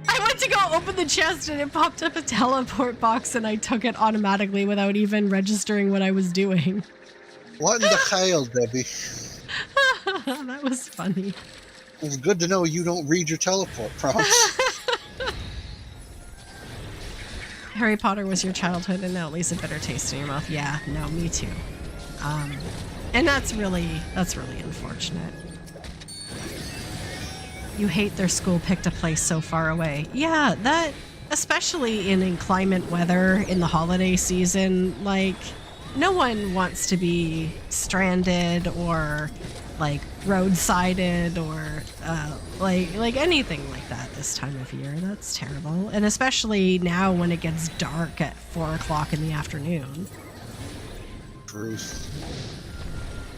I went to go open the chest and it popped up a teleport box and I took it automatically without even registering what I was doing. What in the hell, Debbie? That was funny. It was good to know you don't read your teleport prompts. Harry Potter was your childhood and now it leaves a bitter taste in your mouth. Yeah, no, me too. And that's really unfortunate. You hate their school picked a place so far away. Yeah, that, especially in inclement weather in the holiday season, like, no one wants to be stranded or like roadsided or like anything like that this time of year. That's terrible. And especially now when it gets dark at 4 o'clock in the afternoon. Truth.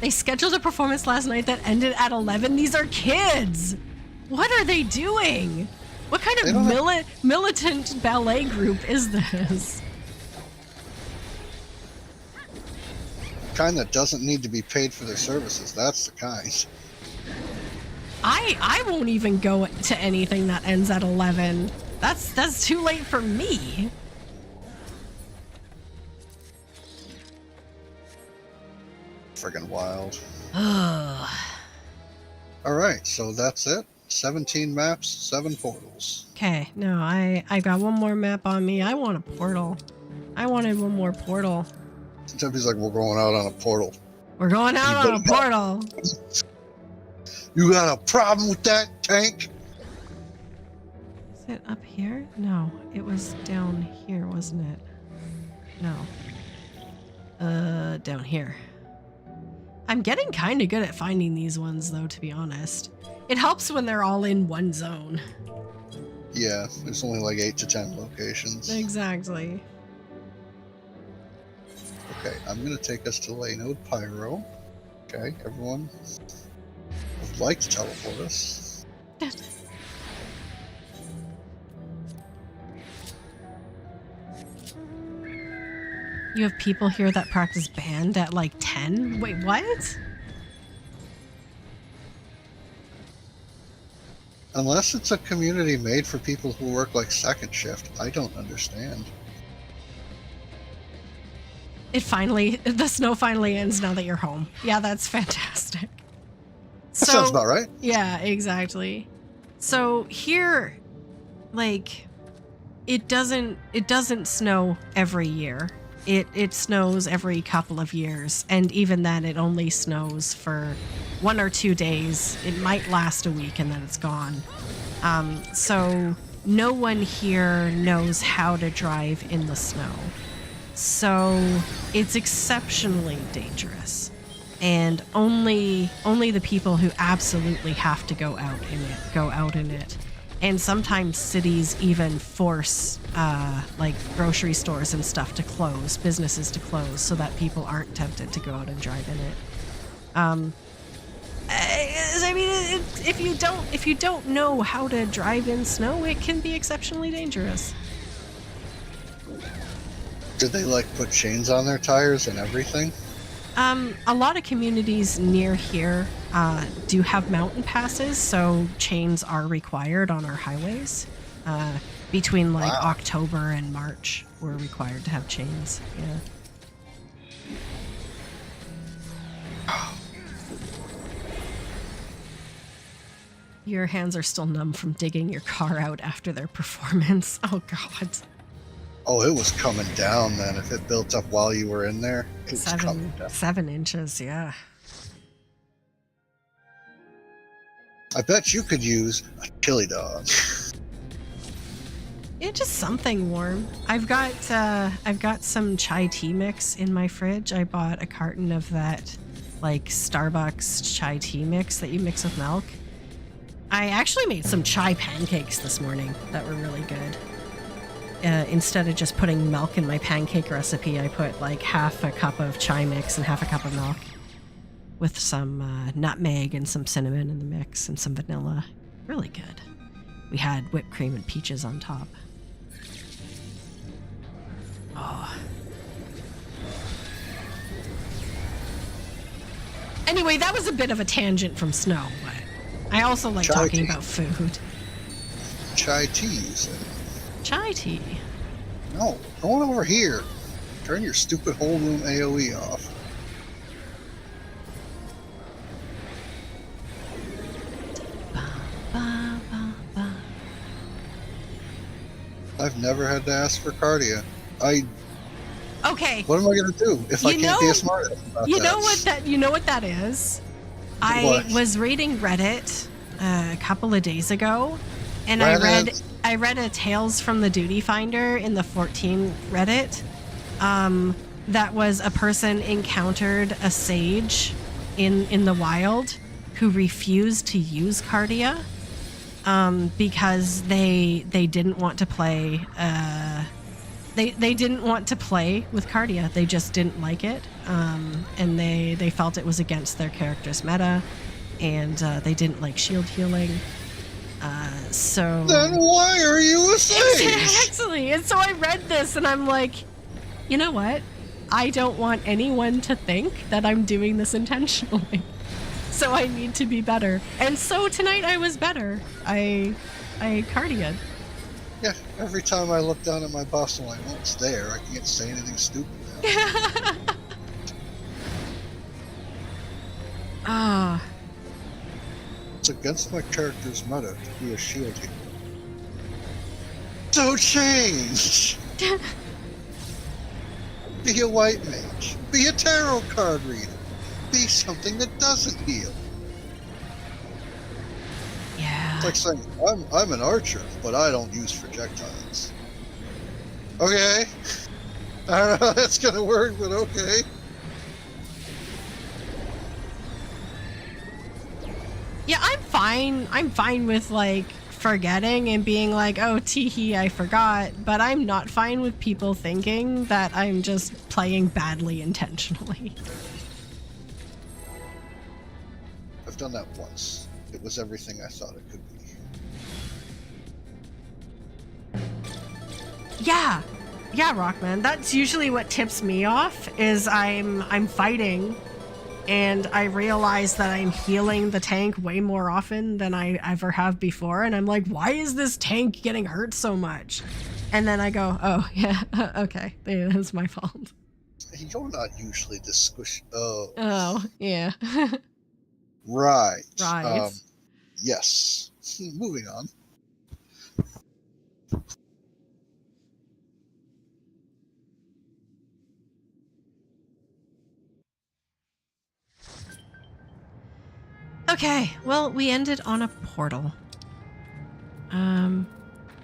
They scheduled a performance last night that ended at 11. These are kids. What are they doing? What kind of militant ballet group is this? Kind that doesn't need to be paid for their services. That's the kind. I won't even go to anything that ends at 11. That's too late for me. Friggin' wild. Alright, so that's it. 17 maps, 7 portals. Okay, no, I got one more map on me. I want a portal. I wanted one more portal. Debbie's like, we're going out on a portal. We're going out on a portal. You got a problem with that, Tank? Is it up here? No, it was down here, wasn't it? No. Down here. I'm getting kind of good at finding these ones, though, to be honest. It helps when they're all in one zone. Yeah, there's only like 8 to 10 locations. Exactly. Okay, I'm going to take us to Laynode Pyro. Okay, everyone would like to teleport us. You have people here that practice band at like 10? Wait, what? Unless it's a community made for people who work like second shift, I don't understand. The snow finally ends now that you're home. Yeah, that's fantastic. That sounds about right. Yeah, exactly. So here, like, it doesn't snow every year. It snows every couple of years, and even then it only snows for 1 or 2 days. It might last a week and then it's gone. So no one here knows how to drive in the snow. So it's exceptionally dangerous. And only the people who absolutely have to go out in it. And sometimes cities even force like grocery stores and stuff to close, businesses to close, so that people aren't tempted to go out and drive in it. I mean, if you don't know how to drive in snow, it can be exceptionally dangerous. Did they like put chains on their tires and everything? A lot of communities near here do have mountain passes, so chains are required on our highways. Between like October and March, we're required to have chains. Yeah. Your hands are still numb from digging your car out after their performance. Oh, God. Oh, it was coming down then. If it built up while you were in there, it was coming down. 7 inches, yeah. I bet you could use a chili dog. Yeah, just something warm. I've got some chai tea mix in my fridge. I bought a carton of that, like, Starbucks chai tea mix that you mix with milk. I actually made some chai pancakes this morning that were really good. Instead of just putting milk in my pancake recipe, I put like half a cup of chai mix and half a cup of milk with some nutmeg and some cinnamon in the mix and some vanilla. Really good. We had whipped cream and peaches on top. Oh. Anyway, that was a bit of a tangent from snow, but I also like Chai talking tea. about food. Chai tea, you said. Chai tea. No, go on over here. Turn your stupid whole room AoE off. I've never had to ask for cardia. Okay. What am I gonna do if I can't be a smart ass about You that? know what that is? What? I was reading Reddit a couple of days ago, and Reddit. I read a Tales from the Duty Finder in the 14 Reddit. That was a person encountered a sage in the wild who refused to use cardia because they didn't want to play. They didn't want to play with cardia. They just didn't like it, and they felt it was against their character's meta, and they didn't like shield healing. So Then why are you a sage? exactly. And so I read this, and I'm like, you know what? I don't want anyone to think that I'm doing this intentionally. So I need to be better. And so tonight I was better. I cardia'd. Yeah, every time I look down at my boss line, oh, it's there. I can't say anything stupid now. Ah. It's against my character's meta to be a shield healer. So change! Be a white mage. Be a tarot card reader. Be something that doesn't heal. Yeah. It's like saying, I'm an archer, but I don't use projectiles. Okay. I don't know how that's gonna work, but okay. Yeah, I'm fine with like forgetting and being like, oh, teehee, I forgot. But I'm not fine with people thinking that I'm just playing badly intentionally. I've done that once. It was everything I thought it could be. Yeah, Rockman. That's usually what tips me off. Is I'm fighting, and I realize that I'm healing the tank way more often than I ever have before, and I'm like, why is this tank getting hurt so much? And then I go, oh yeah, okay, that's my fault. You're not usually this squishy. Oh yeah. Right. Right. Yes. Moving on. Okay, well, we ended on a portal.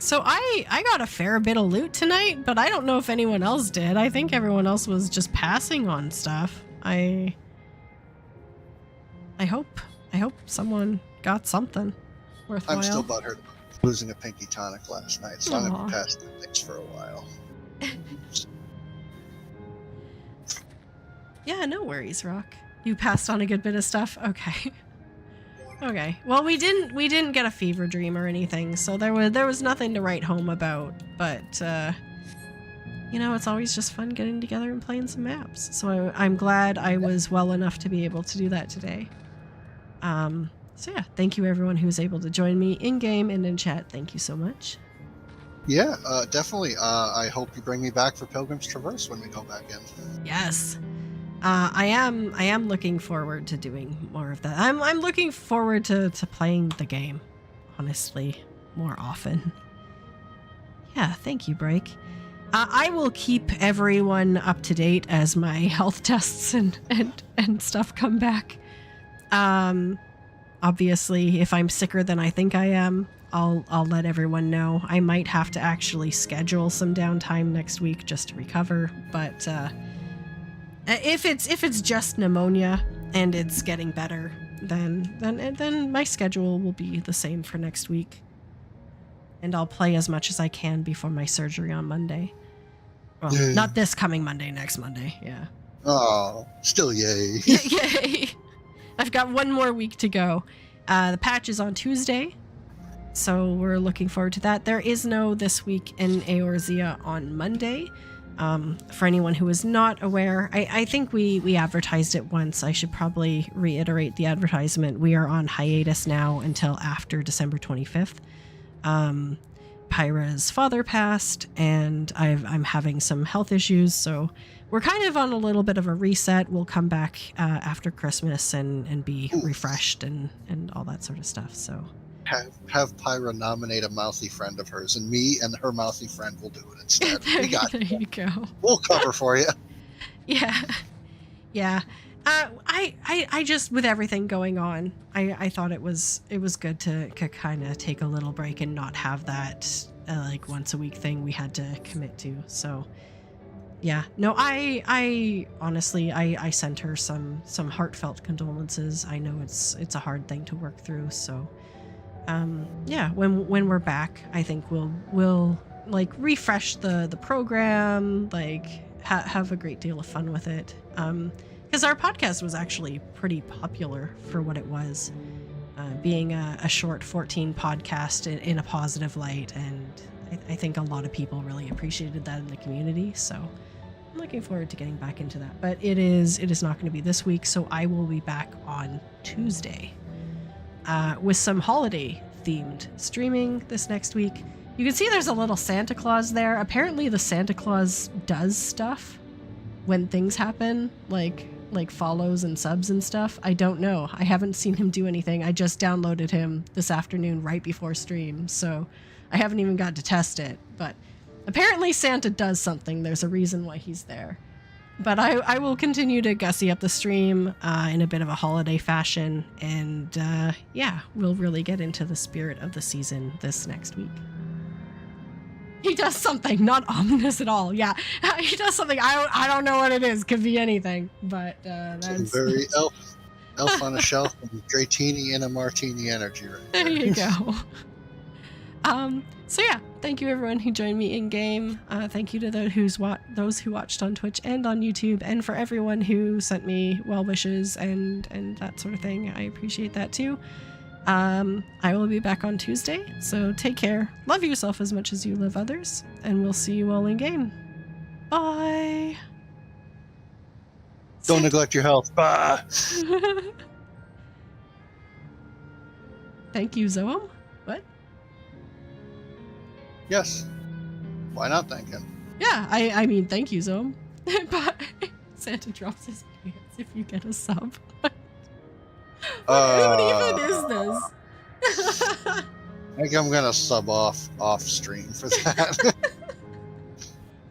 So I got a fair bit of loot tonight, but I don't know if anyone else did. I think everyone else was just passing on stuff. I hope someone got something worthwhile. I'm still butthurt losing a pinky tonic last night, so I'm gonna pass the things for a while. Yeah, no worries, Rock. You passed on a good bit of stuff? Okay. Okay. Well, we didn't get a fever dream or anything, so there was nothing to write home about. But you know, it's always just fun getting together and playing some maps. So I'm glad I was well enough to be able to do that today. So yeah, thank you everyone who was able to join me in game and in chat. Thank you so much. Yeah, definitely. I hope you bring me back for Pilgrim's Traverse when we go back in. Yes. I am looking forward to doing more of that. I'm looking forward to playing the game, honestly, more often. Yeah, thank you, Break. I will keep everyone up to date as my health tests and stuff come back. Obviously, if I'm sicker than I think I am, I'll let everyone know. I might have to actually schedule some downtime next week just to recover, but if it's just pneumonia and it's getting better, then my schedule will be the same for next week. And I'll play as much as I can before my surgery on Monday. Well, not this coming Monday, next Monday, yeah. Oh, still yay. Yay! I've got one more week to go. The patch is on Tuesday, so we're looking forward to that. There is no This Week in Eorzea on Monday. For anyone who is not aware, I think we advertised it once. I should probably reiterate the advertisement. We are on hiatus now until after December 25th. Pyra's father passed, and I'm having some health issues, so we're kind of on a little bit of a reset. We'll come back after Christmas and be refreshed and all that sort of stuff. So have Pyra nominate a mouthy friend of hers, and me and her mouthy friend will do it instead. We got there you go. We'll cover for you. Yeah. I just, with everything going on, I thought it was good to kind of take a little break and not have that like once a week thing we had to commit to. So yeah, no, I honestly, I sent her some heartfelt condolences. I know it's a hard thing to work through. So yeah, when we're back, I think we'll like refresh the program, like have a great deal of fun with it. Because our podcast was actually pretty popular for what it was, being a short 14 podcast in a positive light, and I think a lot of people really appreciated that in the community. So I'm looking forward to getting back into that. But it is not going to be this week, so I will be back on Tuesday with some holiday themed streaming this next week. You can see there's a little Santa Claus there. Apparently the Santa Claus does stuff when things happen, like follows and subs and stuff. I don't know. I haven't seen him do anything. I just downloaded him this afternoon right before stream, so I haven't even got to test it. But apparently Santa does something. There's a reason why he's there. But I will continue to gussy up the stream in a bit of a holiday fashion, and yeah, we'll really get into the spirit of the season this next week. He does something, not ominous at all. Yeah, he does something. I don't know what it is. Could be anything, but that's very elf on a shelf and Dratini and a martini energy right there. There you go. So yeah, thank you everyone who joined me in game. Thank you to those who watched on Twitch and on YouTube, and for everyone who sent me well wishes and that sort of thing. I appreciate that too. I will be back on Tuesday, so take care. Love yourself as much as you love others, and we'll see you all in game. Bye. Don't neglect your health. Bye. Thank you, Zoam. What? Yes. Why not thank him? Yeah, I mean, thank you, Zoam. Bye. Santa drops his pants if you get a sub. What even is this? I think I'm gonna sub off stream for that.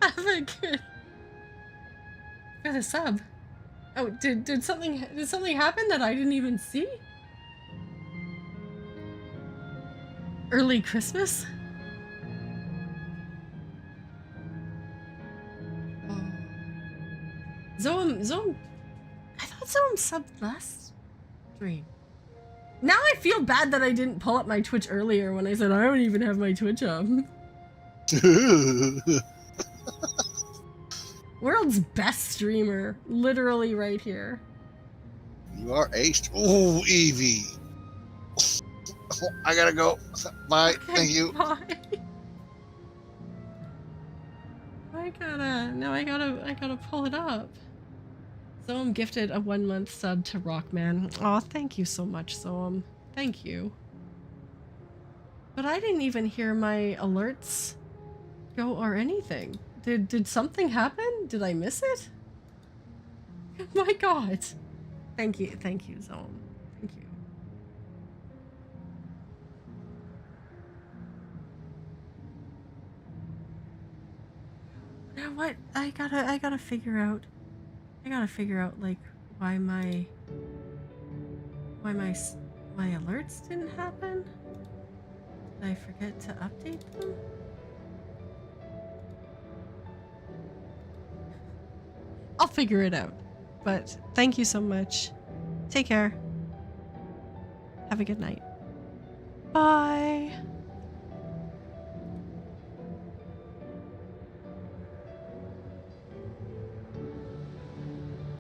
Have a good for the sub. Oh, did something happen that I didn't even see? Early Christmas? Oh. Zoam. I thought Zoam subbed last stream. Now I feel bad that I didn't pull up my Twitch earlier when I said I don't even have my Twitch up. World's best streamer, literally right here. You are aced. Ooh, Evie. I gotta go. Bye. Okay, Thank you. Bye. I gotta pull it up. Zoam gifted a 1-month sub to Rockman. Oh, thank you so much, Zoam. Thank you. But I didn't even hear my alerts go or anything. Did something happen? Did I miss it? My god. Thank you, Zoam. Thank you. Now what? I gotta figure out like why my alerts didn't happen? Did I forget to update them? I'll figure it out. But thank you so much. Take care. Have a good night.